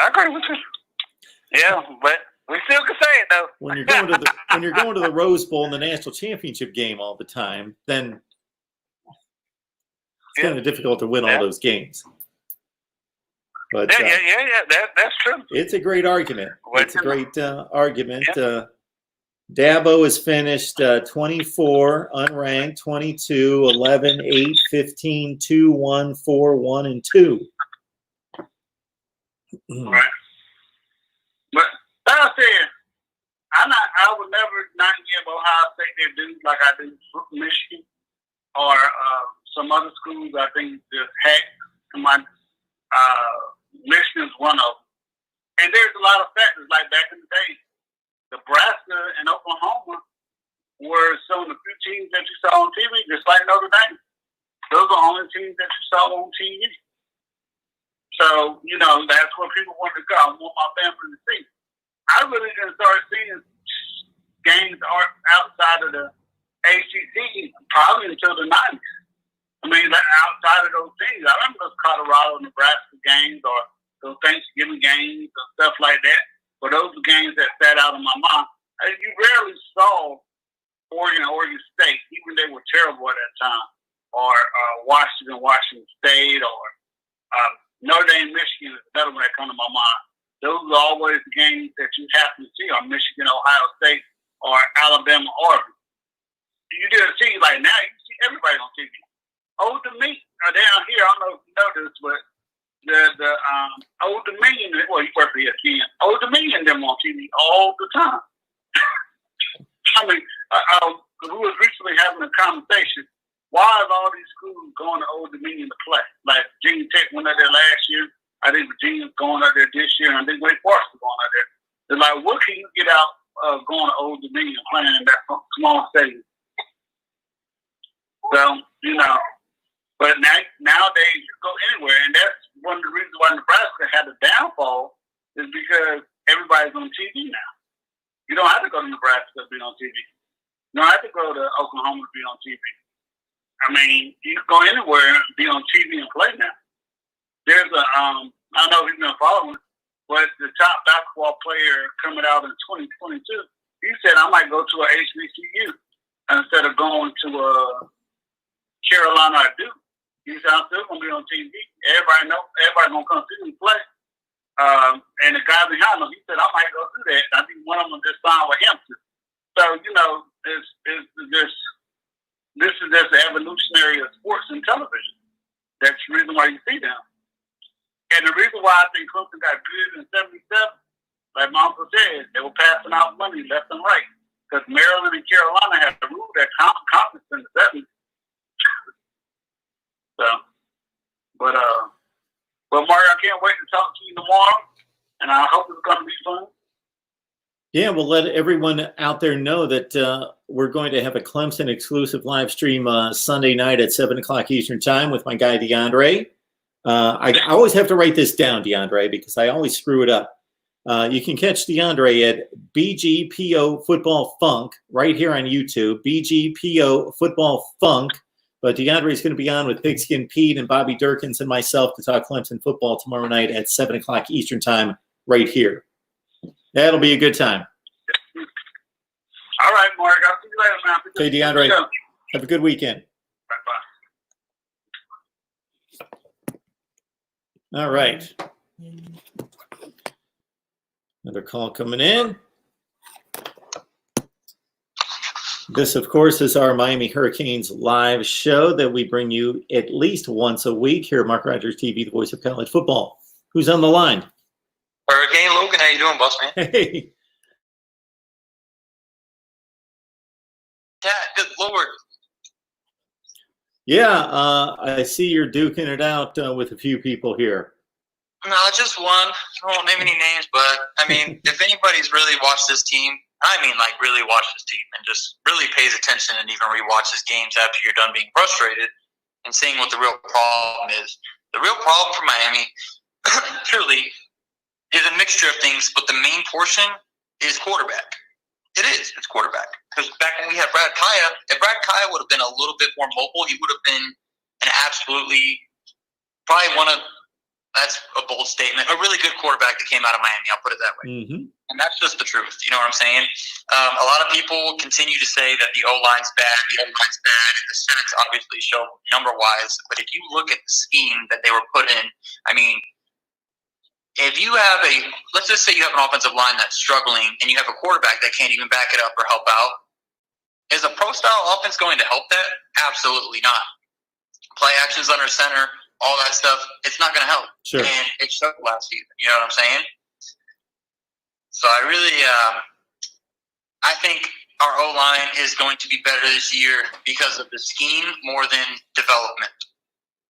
I agree with you. Yeah, but we still can say it though. When you're going to the Rose Bowl and the national championship game all the time, then it's kind of difficult to win all those games. But Yeah. That's true. it's a great argument. It's a great argument. Dabo is finished 24, unranked, 22, 11, 8, 15, 2, 1, 4, 1, and 2. Right. But like I said, I would never not give Ohio State their dues like I do Michigan or some other schools. I think just hacked. Michigan's one of them. And there's a lot of factors, like back in the day, Nebraska and Oklahoma were some of the few teams that you saw on TV, just like Notre Dame. Those are the only teams that you saw on TV. So, you know, that's where people want to go. I want my family to see. I really didn't start seeing games outside of the ACC probably until the 90s. I mean, outside of those things, I remember those Colorado, Nebraska games or those Thanksgiving games or stuff like that. But those are games that sat out of my mind. You rarely saw Oregon State, even they were terrible at that time, or Washington State, or Notre Dame, Michigan is another one that comes to my mind. Those are always the games that you happen to see on Michigan, Ohio State, or Alabama, Oregon. You didn't see, like now, you see everybody on TV. Old Dominion down here, I don't know if you know this, but the Old Dominion, well, you work for ESPN, Old Dominion them on TV all the time. I mean, we was recently having a conversation. Why is all these schools going to Old Dominion to play? Like Virginia Tech went out there last year. I think Virginia's going out there this year, and I think Wake Forest is going out there. They're like, what can you get out of going to Old Dominion playing in that small stadium? So, you know, but nowadays you go anywhere, and that's one of the reasons why Nebraska had a downfall is because everybody's on TV now. You don't have to go to Nebraska to be on TV. You don't have to go to Oklahoma to be on TV. I mean, you can go anywhere and be on TV and play now. There's I don't know if you've been following, but the top basketball player coming out in 2022, he said, I might go to a HBCU instead of going to Carolina or Duke. He said, I'm still going to be on TV. Everybody going to come see me play. And the guy behind him, he said, I might go do that. And I think one of them just signed with him. So, you know, this is just the evolutionary of sports and television. That's the reason why you see them. And the reason why I think Clemson got good in 77, like my uncle said, they were passing out money left and right. Because Maryland and Carolina had to rule that conference in the 70s. So, but Mark, I can't wait to talk to you tomorrow, and I hope it's going to be fun. Yeah, we'll let everyone out there know that we're going to have a Clemson exclusive live stream Sunday night at 7 o'clock Eastern time with my guy DeAndre. I always have to write this down, DeAndre, because I always screw it up. You can catch DeAndre at BGPO Football Funk right here on YouTube, BGPO Football Funk. But DeAndre is going to be on with Pigskin Pete and Bobby Durkins and myself to talk Clemson football tomorrow night at 7 o'clock Eastern time right here. That'll be a good time. All right, Mark. I'll see you later, man. Okay, DeAndre, have a good weekend. Bye-bye. All right. Another call coming in. This, of course, is our Miami Hurricanes live show that we bring you at least once a week here at Mark Rogers TV, the voice of college football. Who's on the line? Hurricane Logan, how you doing, boss man? Hey, cat. Good Lord. Yeah, I see you're duking it out with a few people here. No, just one. I won't name any names, but I mean, if anybody's really watched this team, like really watched this team and just really pays attention and even rewatches games after you're done being frustrated and seeing what the real problem is. The real problem for Miami, truly, is a mixture of things, but the main portion is quarterback. It is. It's quarterback. Because back when we had Brad Kaya, if Brad Kaya would have been a little bit more mobile, he would have been an absolutely, probably one of, that's a bold statement, a really good quarterback that came out of Miami. I'll put it that way. Mm-hmm. And that's just the truth. You know what I'm saying? A lot of people continue to say that the O-line's bad, and the stats obviously show number-wise. But if you look at the scheme that they were put in, I mean, if you have let's just say you have an offensive line that's struggling and you have a quarterback that can't even back it up or help out, is a pro-style offense going to help that? Absolutely not. Play actions under center, all that stuff, it's not going to help. Sure. And it showed last season. You know what I'm saying? So I really, I think our O-line is going to be better this year because of the scheme more than development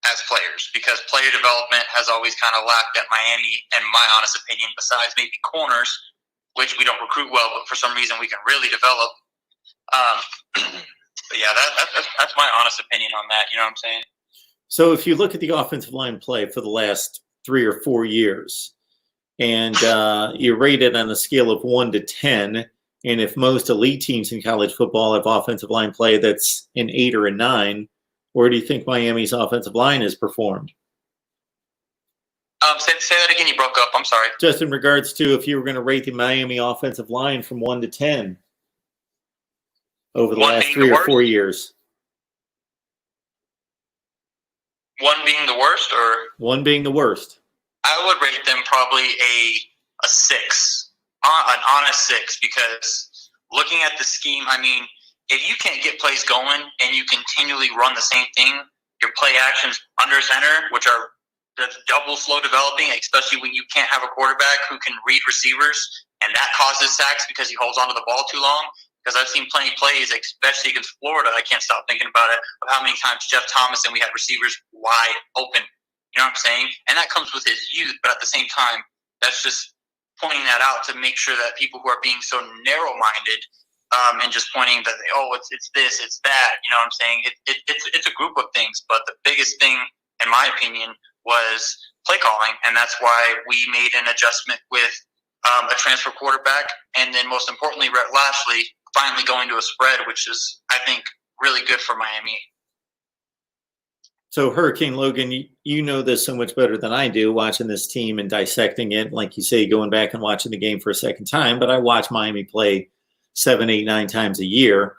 as players, because player development has always kind of lacked at Miami, in my honest opinion, besides maybe corners, which we don't recruit well, but for some reason we can really develop. But yeah, that's my honest opinion on that. You know what I'm saying? So if you look at the offensive line play for the last 3 or 4 years, and you rate it on a scale of 1 to 10, and if most elite teams in college football have offensive line play that's an 8 or a 9, where do you think Miami's offensive line has performed? Say that again. You broke up. I'm sorry. Just in regards to if you were going to rate the Miami offensive line from 1 to 10 over the last 3 or 4 years. 1 being the worst, or 1 being the worst? I would rate them probably a 6, an honest 6, because looking at the scheme, I mean, if you can't get plays going and you continually run the same thing, your play actions under center, which are double slow developing, especially when you can't have a quarterback who can read receivers, and that causes sacks because he holds onto the ball too long. Because I've seen plenty of plays, especially against Florida, I can't stop thinking about it, of how many times Jeff Thomas and we had receivers wide open. You know what I'm saying? And that comes with his youth, but at the same time, that's just pointing that out to make sure that people who are being so narrow-minded and just pointing that, it's this, it's that, you know what I'm saying? It's a group of things, but the biggest thing, in my opinion, was play calling, and that's why we made an adjustment with a transfer quarterback, and then most importantly, Rhett Lashley finally going to a spread, which is, I think, really good for Miami. So, Hurricane Logan, you know this so much better than I do, watching this team and dissecting it. Like you say, going back and watching the game for a second time, but I watch Miami play 7, 8, 9 times a year.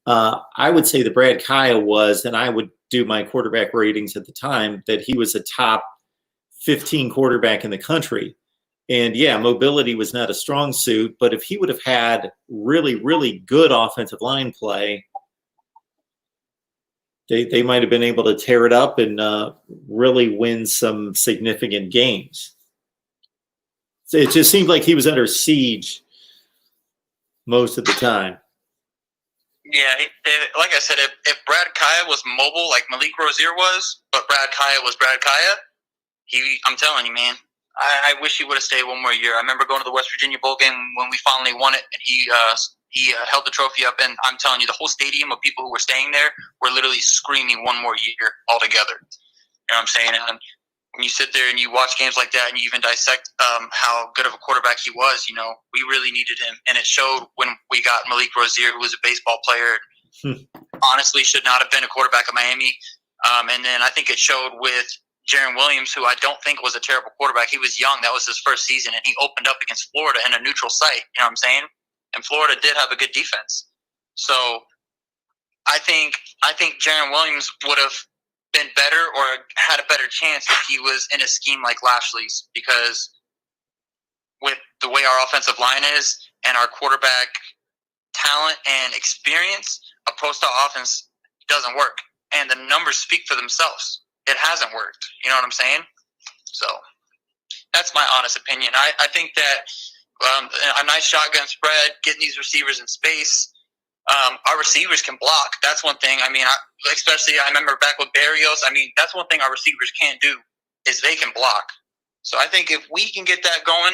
I would say that Brad Kaya was, and I would do my quarterback ratings at the time, that he was a top 15 quarterback in the country. And yeah, mobility was not a strong suit, but if he would have had really, really good offensive line play, they might have been able to tear it up and really win some significant games. So it just seemed like he was under siege most of the time. Yeah, like I said, if Brad Kaya was mobile like Malik Rozier was, but Brad Kaya was Brad Kaya, I'm telling you, man, I wish he would have stayed one more year. I remember going to the West Virginia Bowl game when we finally won it, and he held the trophy up, and I'm telling you, the whole stadium of people who were staying there were literally screaming one more year altogether. You know what I'm saying? And when you sit there and you watch games like that and you even dissect how good of a quarterback he was, you know, we really needed him. And it showed when we got Malik Rozier, who was a baseball player, honestly should not have been a quarterback at Miami. And then I think it showed with Jaron Williams, who I don't think was a terrible quarterback. He was young. That was his first season, and he opened up against Florida in a neutral site. You know what I'm saying? And Florida did have a good defense. So I think Jaron Williams would have been better or had a better chance if he was in a scheme like Lashley's, because with the way our offensive line is and our quarterback talent and experience, a pro-style offense doesn't work. And the numbers speak for themselves. It hasn't worked. You know what I'm saying? So that's my honest opinion. I think that a nice shotgun spread, getting these receivers in space, Our receivers can block. That's one thing. I mean, especially I remember back with Barrios. I mean, that's one thing our receivers can't do is they can block. So I think if we can get that going,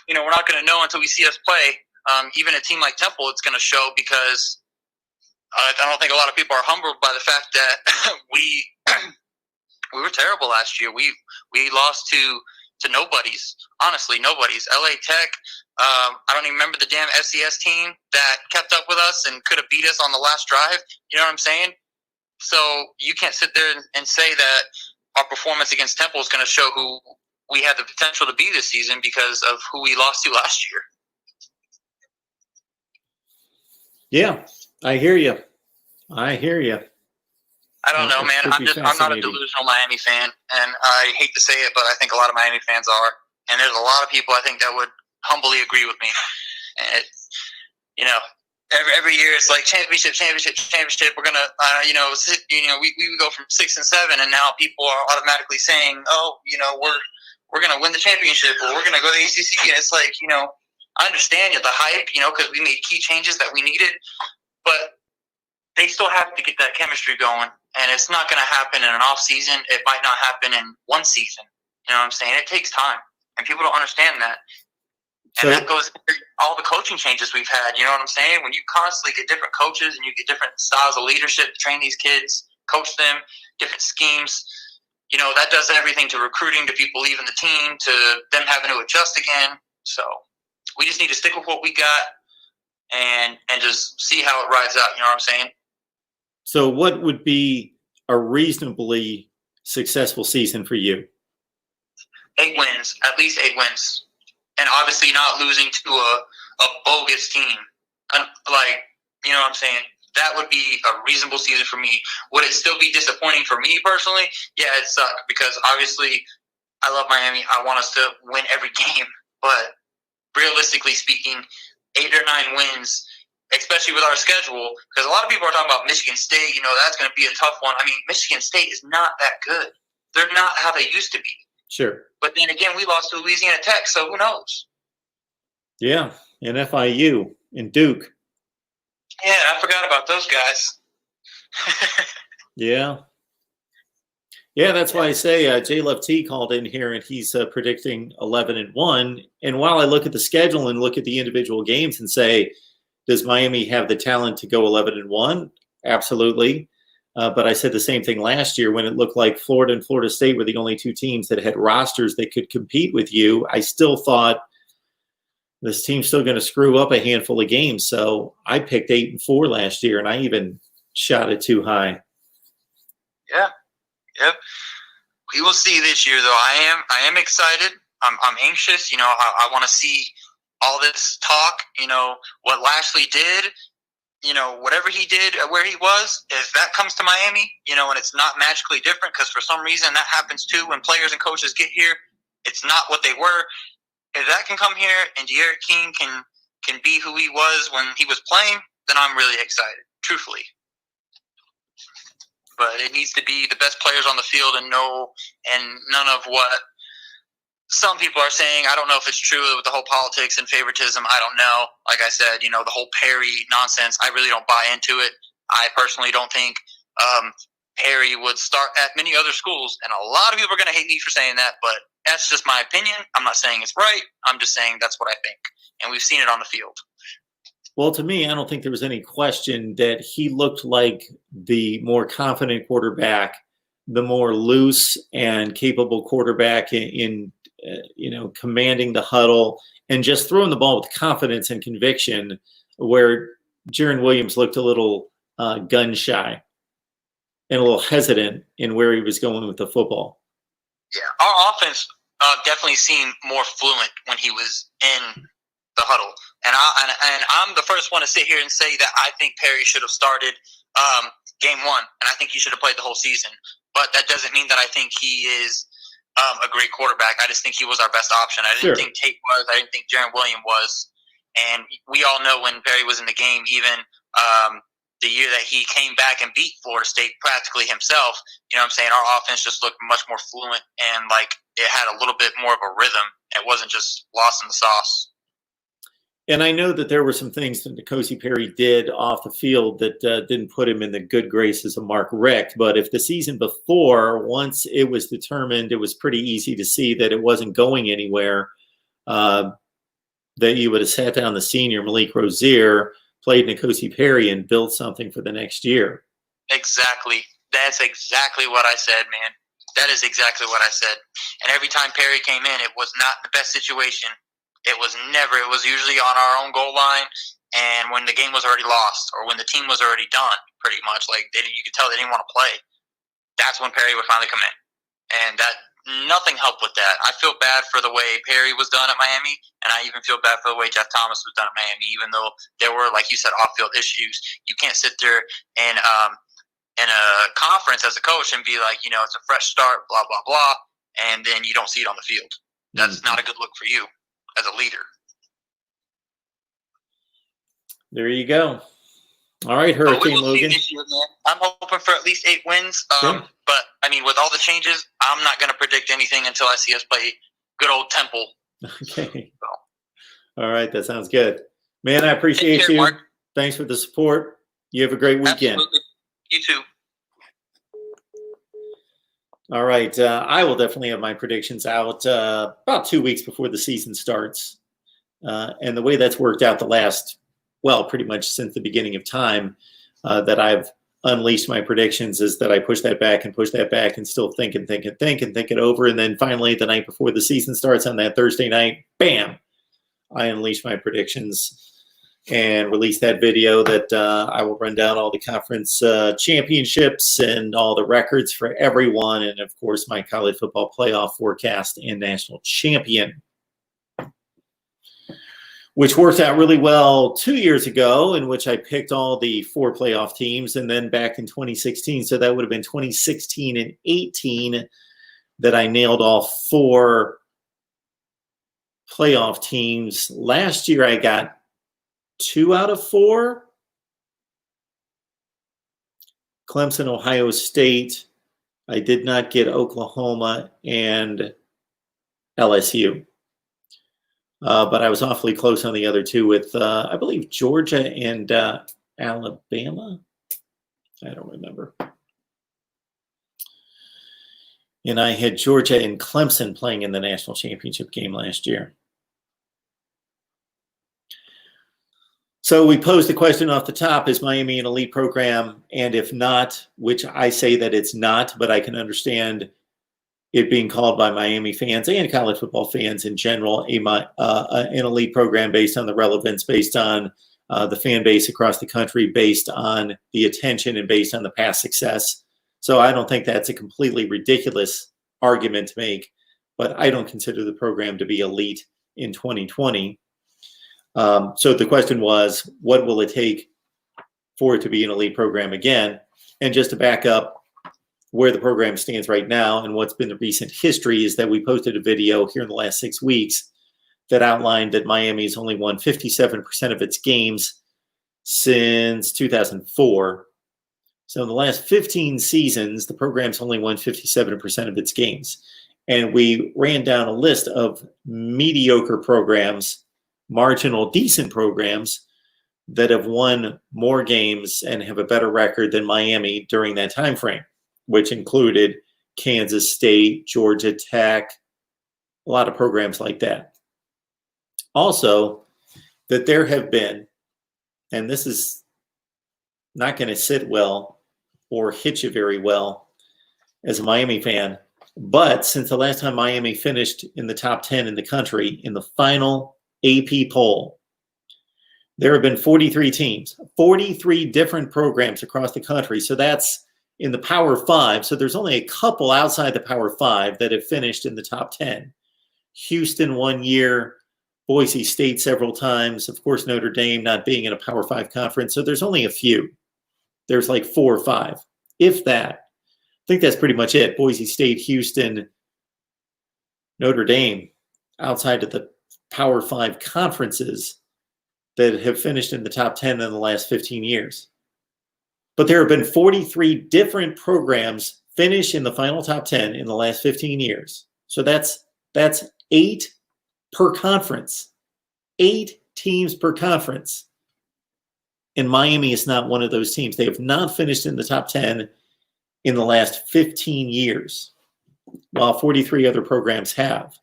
we're not going to know until we see us play. Even a team like Temple, it's going to show because I don't think a lot of people are humbled by the fact that we were terrible last year. We lost to nobodies. Honestly, nobodies. LA Tech. I don't even remember the damn FCS team that kept up with us and could have beat us on the last drive. You know what I'm saying? So you can't sit there and say that our performance against Temple is going to show who we had the potential to be this season because of who we lost to last year. Yeah, I hear you. I don't know, man. I'm not a delusional Miami fan, and I hate to say it, but I think a lot of Miami fans are. And there's a lot of people I think that would humbly agree with me. And every year it's like championship. We're gonna, we go from 6 and 7, and now people are automatically saying, oh, we're gonna win the championship, or we're gonna go to the ACC. And it's like, I understand the hype, because we made key changes that we needed, but they still have to get that chemistry going, and it's not going to happen in an off season. It might not happen in one season. You know what I'm saying? It takes time, and people don't understand that. And that goes into all the coaching changes we've had. You know what I'm saying? When you constantly get different coaches and you get different styles of leadership to train these kids, coach them, different schemes, that does everything to recruiting, to people leaving the team, to them having to adjust again. So we just need to stick with what we got and just see how it rides out. You know what I'm saying? So what would be a reasonably successful season for you? 8 wins, at least 8 wins. And obviously not losing to a bogus team. You know what I'm saying? That would be a reasonable season for me. Would it still be disappointing for me personally? Yeah, it sucked because obviously I love Miami. I want us to win every game. But realistically speaking, 8 or 9 wins, especially with our schedule, because a lot of people are talking about Michigan State, that's going to be a tough one. I mean, Michigan State is not that good. They're not how they used to be. Sure. But then again, we lost to Louisiana Tech, so who knows? Yeah, and FIU and Duke. Yeah, I forgot about those guys. Yeah. Yeah, that's why I say Jay Love T called in here, and he's predicting 11-1. And while I look at the schedule and look at the individual games and say, does Miami have the talent to go 11-1? Absolutely. But I said the same thing last year when it looked like Florida and Florida State were the only 2 teams that had rosters that could compete with you. I still thought this team's still going to screw up a handful of games. So I picked 8-4 last year, and I even shot it too high. Yeah. Yep. We will see this year, though. I am excited. I'm anxious. I want to see all this talk. What Lashley did. Whatever he did where he was, if that comes to Miami, and it's not magically different, because for some reason that happens too when players and coaches get here, it's not what they were. If that can come here and De'Aaron King can be who he was when he was playing, then I'm really excited, truthfully. But it needs to be the best players on the field and none of what some people are saying. I don't know if it's true with the whole politics and favoritism. I don't know. Like I said, the whole Perry nonsense, I really don't buy into it. I personally don't think Perry would start at many other schools. And a lot of people are going to hate me for saying that, but that's just my opinion. I'm not saying it's right. I'm just saying that's what I think. And we've seen it on the field. Well, to me, I don't think there was any question that he looked like the more confident quarterback, the more loose and capable quarterback in commanding the huddle and just throwing the ball with confidence and conviction, where Jaron Williams looked a little gun shy and a little hesitant in where he was going with the football. Yeah, our offense definitely seemed more fluent when he was in the huddle. And I'm the first one to sit here and say that I think Perry should have started game 1, and I think he should have played the whole season. But that doesn't mean that I think he is a great quarterback. I just think he was our best option. I didn't think Tate was. I didn't think Jaron Williams was. And we all know when Perry was in the game, even the year that he came back and beat Florida State practically himself, our offense just looked much more fluent and like it had a little bit more of a rhythm. It wasn't just lost in the sauce. And I know that there were some things that N'Kosi Perry did off the field that didn't put him in the good graces of Mark Richt. But if the season before, once it was determined, it was pretty easy to see that it wasn't going anywhere, that you would have sat down the senior Malik Rozier, played N'Kosi Perry, and built something for the next year. Exactly. That's exactly what I said, man. That is exactly what I said. And every time Perry came in, it was not the best situation. It was usually on our own goal line, and when the game was already lost or when the team was already done, pretty much. Like, you could tell they didn't want to play. That's when Perry would finally come in. And nothing helped with that. I feel bad for the way Perry was done at Miami, and I even feel bad for the way Jeff Thomas was done at Miami, even though there were, like you said, off-field issues. You can't sit there and in a conference as a coach and be like, it's a fresh start, blah, blah, blah, and then you don't see it on the field. That's not a good look for you as a leader. There you go. All right, Hurricane Logan. This year, man. I'm hoping for at least 8 wins. Sure. But, I mean, with all the changes, I'm not going to predict anything until I see us play good old Temple. Okay. All right, that sounds good. Man, I appreciate Take care, you. Mark. Thanks for the support. You have a great weekend. Absolutely. You too. All right. I will definitely have my predictions out about 2 weeks before the season starts. And the way that's worked out pretty much since the beginning of time that I've unleashed my predictions is that I push that back and still think it over. And then finally, the night before the season starts on that Thursday night, bam, I unleash my predictions and release that video that I will run down all the conference championships and all the records for everyone. And, of course, my college football playoff forecast and national champion, which worked out really well 2 years ago, in which I picked all the 4 playoff teams. And then back in 2016, so that would have been 2016 and 18, that I nailed all 4 playoff teams. Last year, I got 2 out of 4. Clemson, Ohio State. I did not get Oklahoma and LSU. But I was awfully close on the other 2 with, I believe, Georgia and Alabama. I don't remember. And I had Georgia and Clemson playing in the national championship game last year. So we posed the question off the top, is Miami an elite program? And if not, which I say that it's not, but I can understand it being called by Miami fans and college football fans in general an elite program based on the relevance, based on the fan base across the country, based on the attention, and based on the past success. So I don't think that's a completely ridiculous argument to make, but I don't consider the program to be elite in 2020. So the question was, what will it take for it to be an elite program again? And just to back up where the program stands right now and what's been the recent history is that we posted a video here in the last 6 weeks that outlined that Miami's only won 57% of its games since 2004. So in the last 15 seasons, the program's only won 57% of its games. And we ran down a list of mediocre programs, marginal decent programs that have won more games and have a better record than Miami during that time frame, which included Kansas State, Georgia Tech, a lot of programs like that. Also, that there have been, and this is not going to sit well or hit you very well as a Miami fan, but since the last time Miami finished in the top 10 in the country in the final AP poll, there have been 43 teams, 43 different programs across the country. So that's in the Power 5. So there's only a couple outside the Power 5 that have finished in the top 10. Houston 1 year, Boise State several times, of course, Notre Dame not being in a Power 5 conference. So there's only a few. There's like 4 or 5, if that. I think that's pretty much it. Boise State, Houston, Notre Dame, outside of the Power 5 conferences that have finished in the top 10 in the last 15 years. But there have been 43 different programs finish in the final top 10 in the last 15 years. So that's 8 per conference. 8 teams per conference. And Miami is not one of those teams. They have not finished in the top 10 in the last 15 years, while 43 other programs have.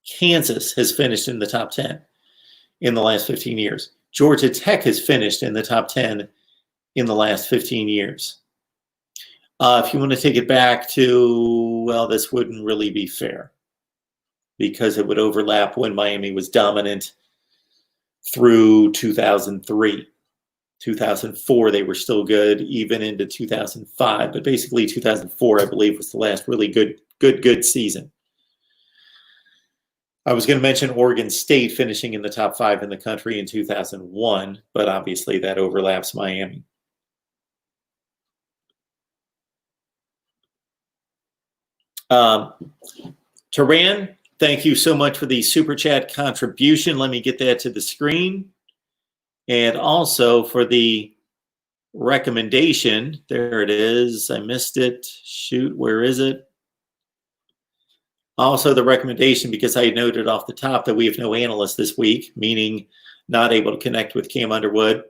Kansas has finished in the top 10 in the last 15 years. Georgia Tech has finished in the top 10 in the last 15 years. If you want to take it back to, well, this wouldn't really be fair because it would overlap when Miami was dominant through 2003. 2004, they were still good, even into 2005. But basically, 2004, I believe, was the last really good season. I was going to mention Oregon State finishing in the top 5 in the country in 2001, but obviously that overlaps Miami. Taran, thank you so much for the Super Chat contribution. Let me get that to the screen. And also for the recommendation. There it is. I missed it. Shoot, where is it? Also the recommendation, because I noted off the top that we have no analyst this week, meaning not able to connect with Cam Underwood,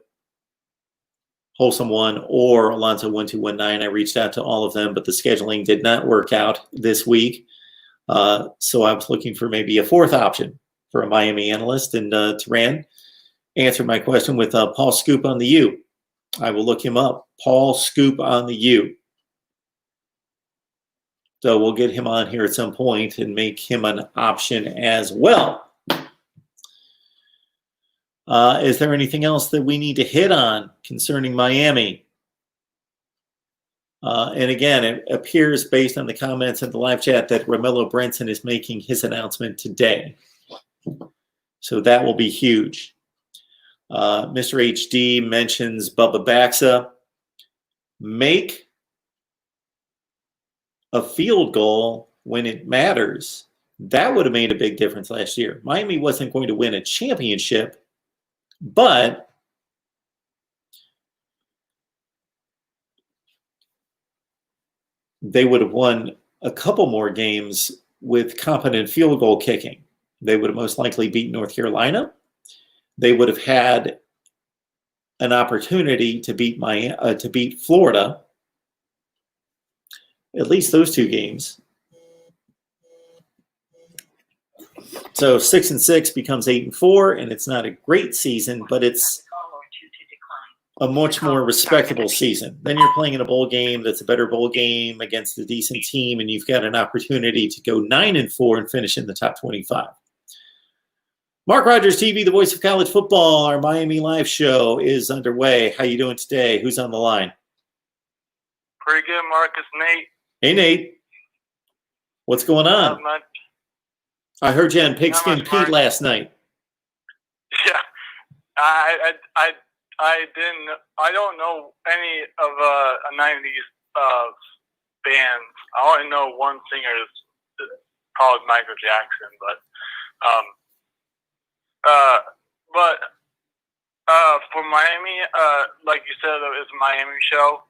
Wholesome One, or Alonzo 1219. I reached out to all of them, but the scheduling did not work out this week. So I was looking for maybe a fourth option for a Miami analyst, and Taran answered my question with Paul Scoop on the U. I will look him up. Paul Scoop on the U. So we'll get him on here at some point and make him an option as well. Is there anything else that we need to hit on concerning Miami? And again, it appears based on the comments in the live chat that Romello Brinson is making his announcement today. So that will be huge. Mr. HD mentions Bubba Baxa. Make a field goal when it matters. That would have made a big difference last year. Miami wasn't going to win a championship, but they would have won a couple more games with competent field goal kicking. They would have most likely beat North Carolina. They would have had an opportunity to beat Florida. At least those two games. So 6-6 becomes 8-4, and it's not a great season, but it's a much more respectable season. Then you're playing in a bowl game that's a better bowl game against a decent team, and you've got an opportunity to go 9-4 and finish in the top 25. Mark Rogers TV, the voice of college football. Our Miami live show is underway. How you doing today? Who's on the line? Pretty good, Marcus. Nate. Hey, Nate. What's going on? Not much. I heard you on Pigskin Pete Mark. last night. Yeah, I didn't. I don't know any of a '90s bands. I only know one singer is called Michael Jackson, but for Miami, like you said, it's a Miami show.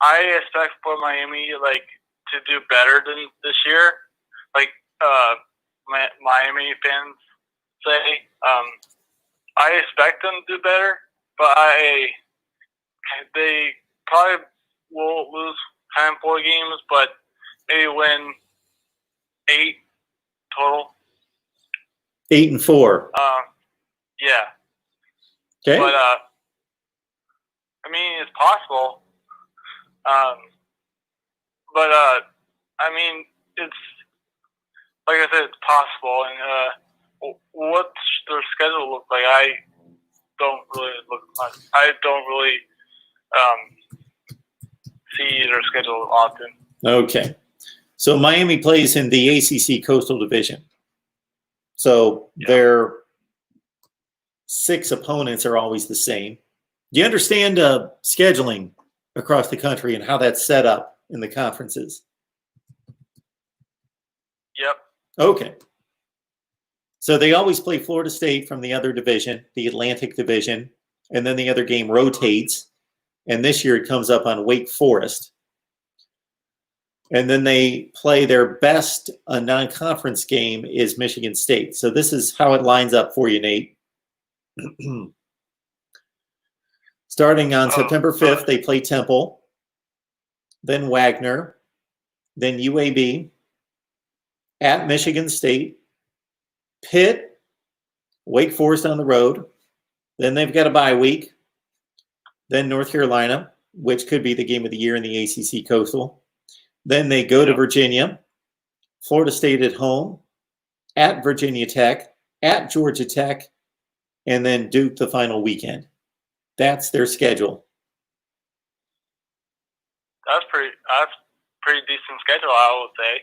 I expect for Miami to do better than this year. Miami fans say. I expect them to do better, but they probably will lose 4 games, but maybe win 8 total. 8-4. Yeah. Okay. But it's possible. It's like I said, it's possible. And what's their schedule look like? I don't really see their schedule often. Okay. So Miami plays in the ACC Coastal Division. So their 6 opponents are always the same. Do you understand scheduling across the country and how that's set up in the conferences? Yep. Okay. So they always play Florida State from the other division, the Atlantic Division, and then the other game rotates. And this year it comes up on Wake Forest. And then they play their best non-conference game is Michigan State. So this is how it lines up for you, Nate. Starting on September 5th, they play Temple, then Wagner, then UAB, at Michigan State, Pitt, Wake Forest on the road. Then they've got a bye week. Then North Carolina, which could be the game of the year in the ACC Coastal. Then they go to Virginia, Florida State at home, at Virginia Tech, at Georgia Tech, and then Duke the final weekend. That's their schedule. That's pretty decent schedule, I would say.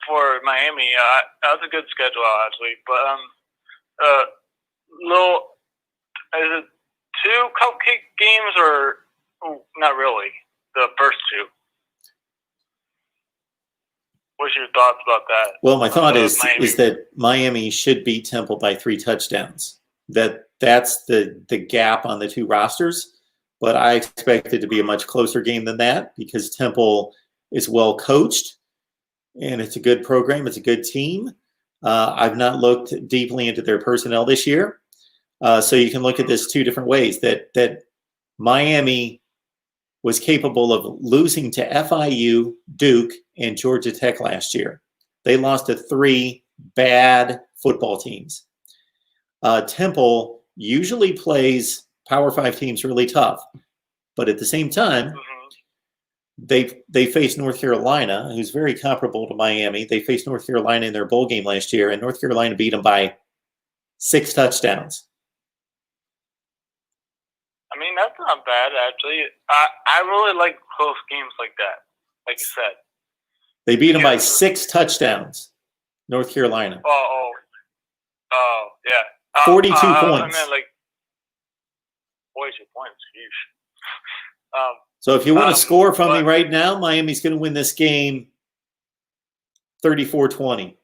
For Miami, that's a good schedule actually. But is it 2 cupcake games or not really? The first 2. What's your thoughts about that? Well, my thought is Miami? that Miami should beat Temple by 3 touchdowns. That's the gap on the 2 rosters. But I expect it to be a much closer game than that because Temple is well coached and it's a good program. It's a good team. I've not looked deeply into their personnel this year. So you can look at this 2 different ways, that Miami was capable of losing to FIU, Duke, and Georgia Tech last year. They lost to 3 bad football teams. Temple usually plays Power 5 teams really tough, but at the same time, they faced North Carolina, who's very comparable to Miami. They faced North Carolina in their bowl game last year, and North Carolina beat them by 6 touchdowns. I mean, that's not bad, actually. I really like close games like that, like you said. They beat them by 6 touchdowns, North Carolina. Oh, yeah. 42 points. I mean, like, 42 points, huge. So if you want to score from me right now, Miami's going to win this game 34-20.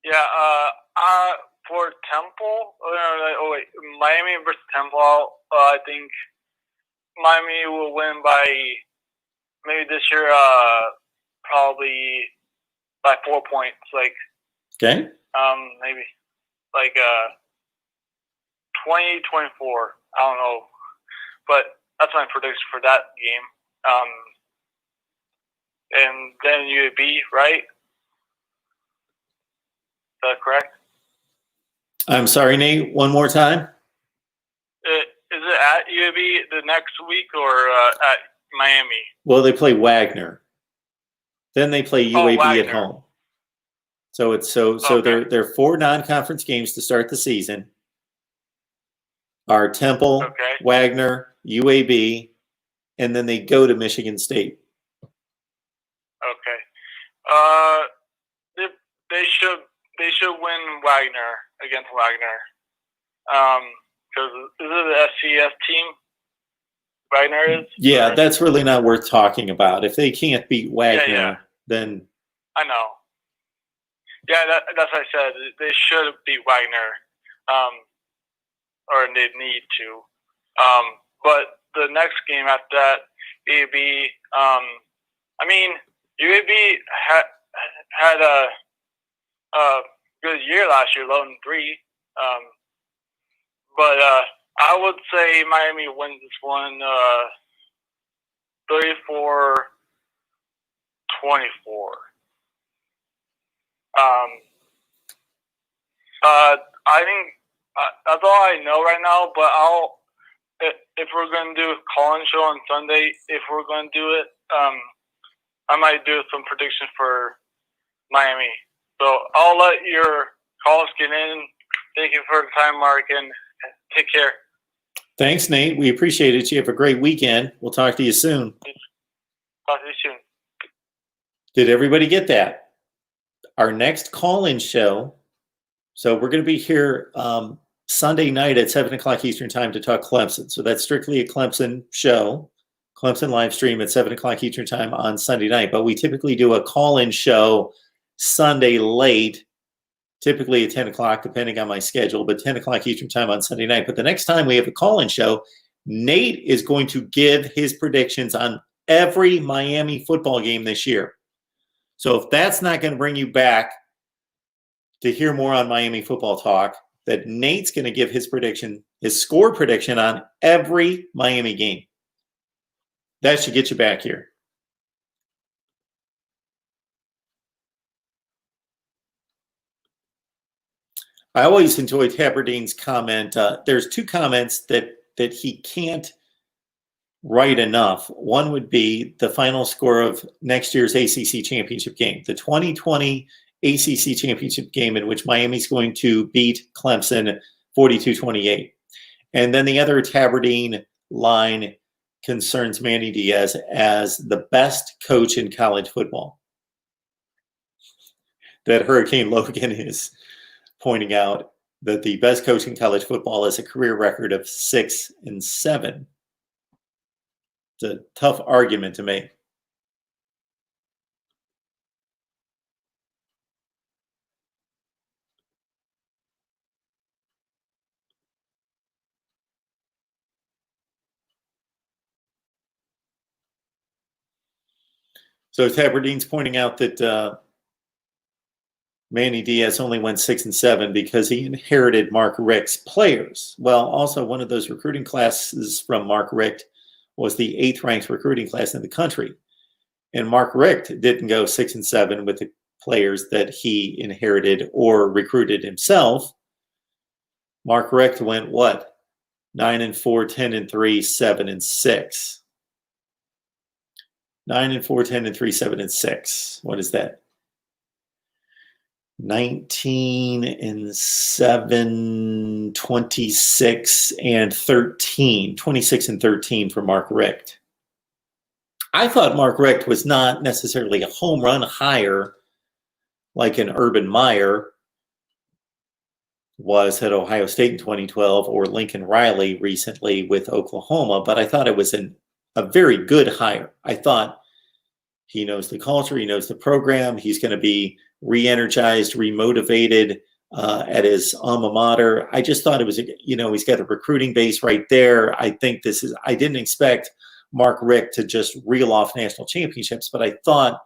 Yeah, for Temple, Miami versus Temple, I think Miami will win by maybe this year, probably by 4 points. Like, Okay. maybe like 20-24. I don't know, but that's my prediction for that game. And then UAB, right? Is that correct? I'm sorry, Nate. One more time. Is it at UAB the next week or at Miami? Well, they play Wagner. Then they play UAB at Wagner. home. So it's so Okay. there are 4 non-conference games to start the season. Are Temple, Okay. Wagner, UAB, and then they go to Michigan State. Okay. They should win Wagner against Wagner. Because is it the FCS team? Wagner is. Yeah, Or- that's really not worth talking about. If they can't beat Wagner, then I know. Yeah, that's what I said. They should beat Wagner, or they need to. But the next game after that, UAB. I mean, UAB had a good year last year, 11-3. But I would say Miami wins this one 34-24. I think that's all I know right now. But if we're gonna do a call-in show on Sunday, if we're gonna do it, I might do some predictions for Miami. So I'll let your calls get in. Thank you for the time, Mark, and take care. thanks, Nate. We appreciate it. You have a great weekend. We'll talk to you soon. Talk to you soon. Did everybody get that? Our next call-in show. So we're going to be here Sunday night at 7 o'clock Eastern time to talk Clemson. So that's strictly a Clemson show, Clemson live stream at 7 o'clock Eastern time on Sunday night. But we typically do a call-in show Sunday late, typically at 10 o'clock, depending on my schedule, but 10 o'clock Eastern time on Sunday night. But the next time we have a call-in show Nate is going to give his predictions on every Miami football game this year. So if that's not going to bring you back to hear more on Miami football talk, that Nate's going to give his prediction, his score prediction on every Miami game. That should get you back here. I always enjoy Taberdine's comment. There's two comments that he can't write enough. One would be the final score of next year's ACC championship game, the 2020 ACC championship game in which Miami's going to beat Clemson 42-28. And then the other Taberdine line concerns Manny Diaz as the best coach in college football. That Hurricane Logan is pointing out that the best coach in college football has a career record of 6-7. It's a tough argument to make. So Taberdine's pointing out that Manny Diaz only went 6-7 because he inherited Mark Richt's players. Well, also one of those recruiting classes from Mark Richt was the 8th ranked recruiting class in the country. And Mark Richt didn't go 6-7 with the players that he inherited or recruited himself. Mark Richt went what? 9-4, 10-3, 7-6. 9-4, 10-3, 7-6. What is that? 19-7, 26-13. 26-13 for Mark Richt. I thought Mark Richt was not necessarily a home run hire like an Urban Meyer was at Ohio State in 2012 or Lincoln Riley recently with Oklahoma, but I thought it was a very good hire. I thought he knows the culture, he knows the program, he's going to be re-energized, remotivated at his alma mater. I just thought it was, he's got a recruiting base right there. I didn't expect Mark Richt to just reel off national championships, but I thought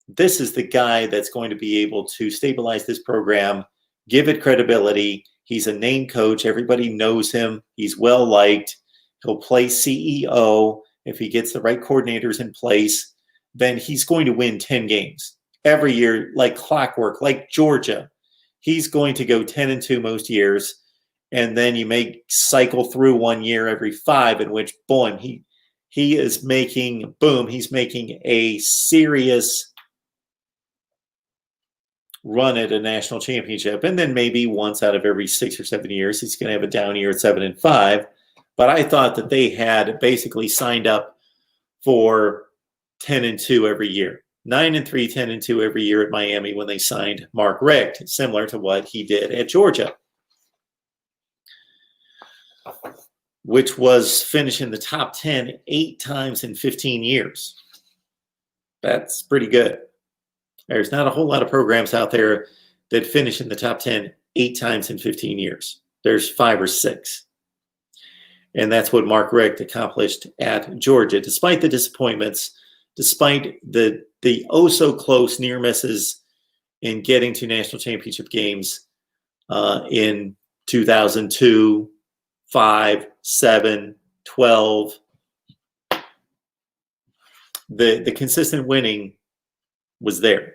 this is the guy that's going to be able to stabilize this program, give it credibility. He's a named coach. Everybody knows him. He's well-liked. He'll play CEO. If he gets the right coordinators in place, then he's going to win 10 games every year, like clockwork, like Georgia. He's going to go 10-2 most years, and then you may cycle through 1 year every 5 in which, boom, he's making a serious run at a national championship. And then maybe once out of every 6 or 7 years, he's going to have a down year at 7-5. But I thought that they had basically signed up for 10-2 every year. 9-3, 10-2 every year at Miami when they signed Mark Richt, similar to what he did at Georgia, which was finish in the top 10 8 times in 15 years. That's pretty good. There's not a whole lot of programs out there that finish in the top 10 8 times in 15 years. There's 5 or 6. And that's what Mark Richt accomplished at Georgia, despite the disappointments, despite the oh-so-close near misses in getting to national championship games in 2002, 5, 7, 12. The consistent winning was there.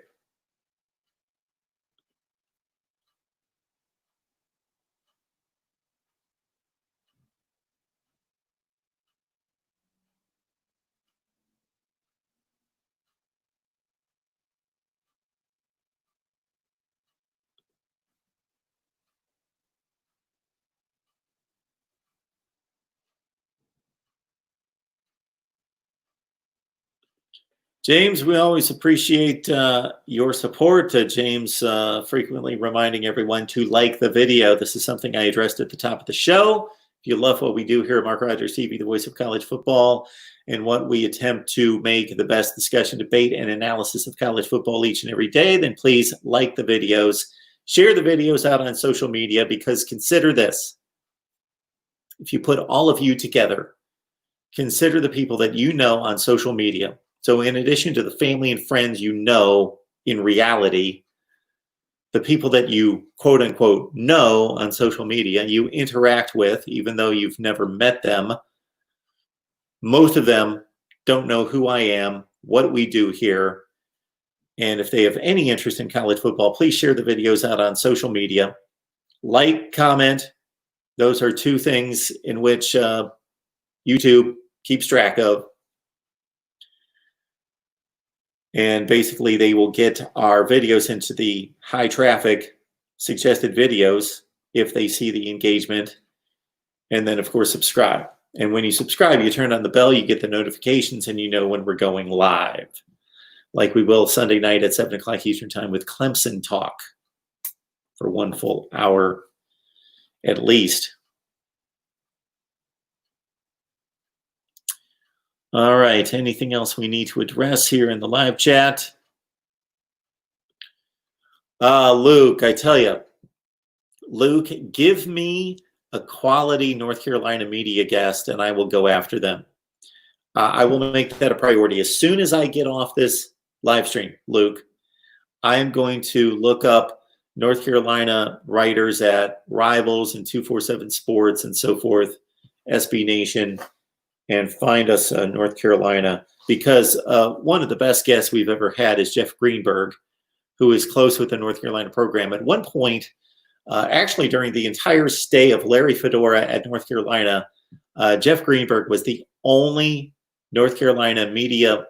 James, we always appreciate your support. James frequently reminding everyone to like the video. This is something I addressed at the top of the show. If you love what we do here at MarkRogersTV, the voice of college football, and what we attempt to make the best discussion, debate, and analysis of college football each and every day, then please like the videos. Share the videos out on social media, because consider this. if you put all of you together, consider the people that you know on social media. So in addition to the family and friends you know in reality, the people that you quote unquote know on social media, you interact with, even though you've never met them, most of them don't know who I am, what we do here. And if they have any interest in college football, please share the videos out on social media. Like, comment. Those are two things in which YouTube keeps track of. And basically, they will get our videos into the high traffic suggested videos if they see the engagement. And then, of course, subscribe. And when you subscribe, you turn on the bell, you get the notifications, and you know when we're going live. Like we will Sunday night at 7 o'clock Eastern Time with Clemson Talk for 1 full hour at least. All right, anything else we need to address here in the live chat? Luke, I tell you, Luke, give me a quality North Carolina media guest and I will go after them. I will make that a priority. As soon as I get off this live stream, Luke, I am going to look up North Carolina writers at Rivals and 247 Sports and so forth, SB Nation, and find us North Carolina, because one of the best guests we've ever had is Jeff Greenberg, who is close with the North Carolina program. At one point, actually during the entire stay of Larry Fedora at North Carolina, Jeff Greenberg was the only North Carolina media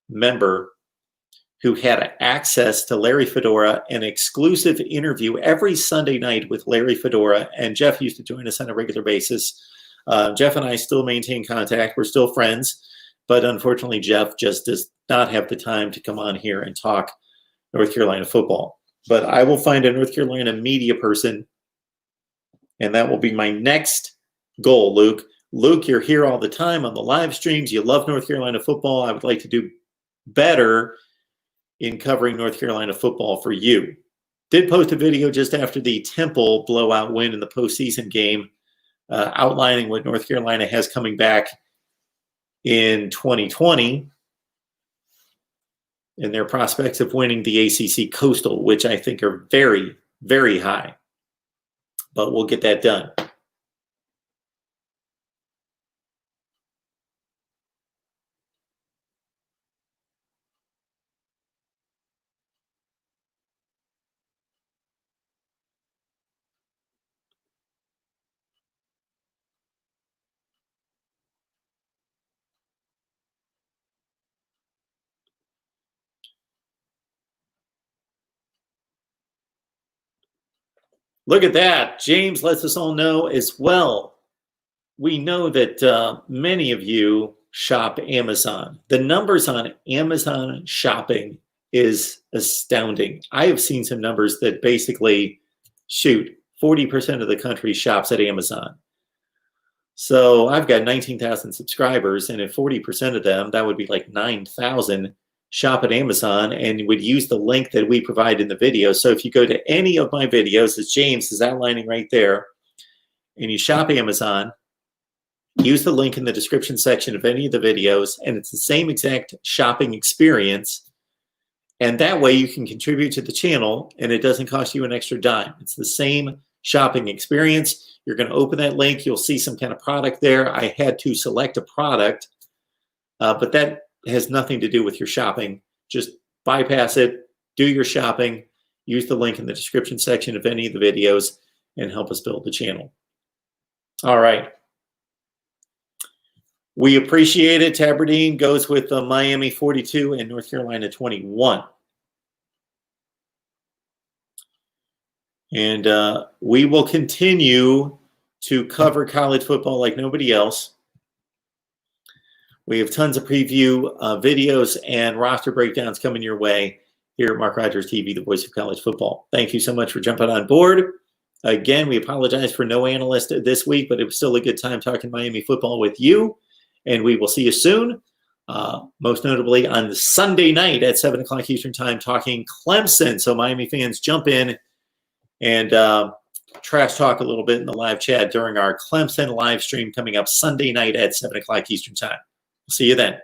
member who had access to Larry Fedora, an exclusive interview every Sunday night with Larry Fedora, and Jeff used to join us on a regular basis. Jeff and I still maintain contact. We're still friends, but unfortunately, Jeff just does not have the time to come on here and talk North Carolina football. But I will find a North Carolina media person, and that will be my next goal, Luke. Luke, you're here all the time on the live streams. You love North Carolina football. I would like to do better in covering North Carolina football for you. Did post a video just after the Temple blowout win in the postseason game, outlining what North Carolina has coming back in 2020 and their prospects of winning the ACC Coastal, which I think are very, very high. But we'll get that done. Look at that. James lets us all know as well. We know that many of you shop Amazon. The numbers on Amazon shopping is astounding. I have seen some numbers that basically, 40% of the country shops at Amazon. So I've got 19,000 subscribers, and if 40% of them, that would be like 9,000, shop at Amazon and would use the link that we provide in the video. So if you go to any of my videos, as James is outlining right there, and you shop Amazon, use the link in the description section of any of the videos, and it's the same exact shopping experience. And that way you can contribute to the channel and it doesn't cost you an extra dime. It's the same shopping experience. You're going to open that link. You'll see some kind of product there. I had to select a product, but that has nothing to do with your shopping. Just bypass it, do your shopping, use the link in the description section of any of the videos, and help us build the channel. All right. We appreciate it. Tabardine goes with Miami 42 and North Carolina 21. And we will continue to cover college football like nobody else. We have tons of preview videos and roster breakdowns coming your way here at Mark Rogers TV, the voice of college football. Thank you so much for jumping on board. Again, we apologize for no analyst this week, but it was still a good time talking Miami football with you. And we will see you soon, most notably on Sunday night at 7 o'clock Eastern Time, talking Clemson. So Miami fans, jump in and trash talk a little bit in the live chat during our Clemson live stream coming up Sunday night at 7 o'clock Eastern Time. See you then.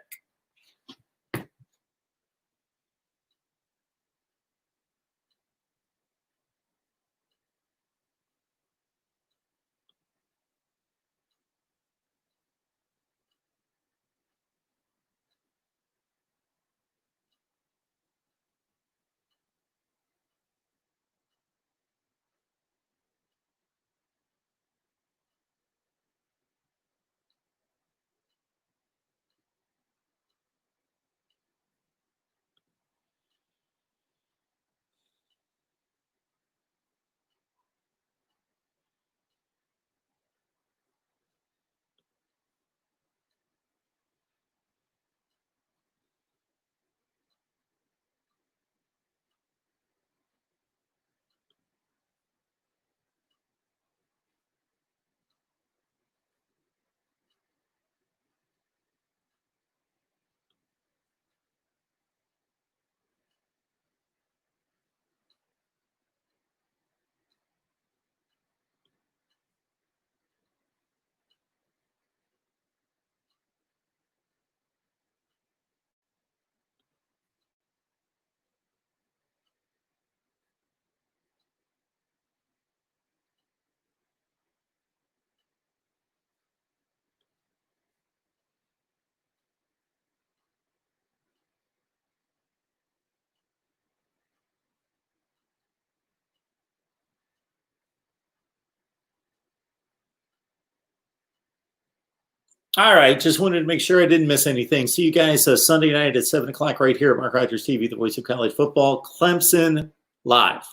All right, just wanted to make sure I didn't miss anything. See you guys Sunday night at 7 o'clock right here at Mark Rogers TV, the voice of college football, Clemson Live.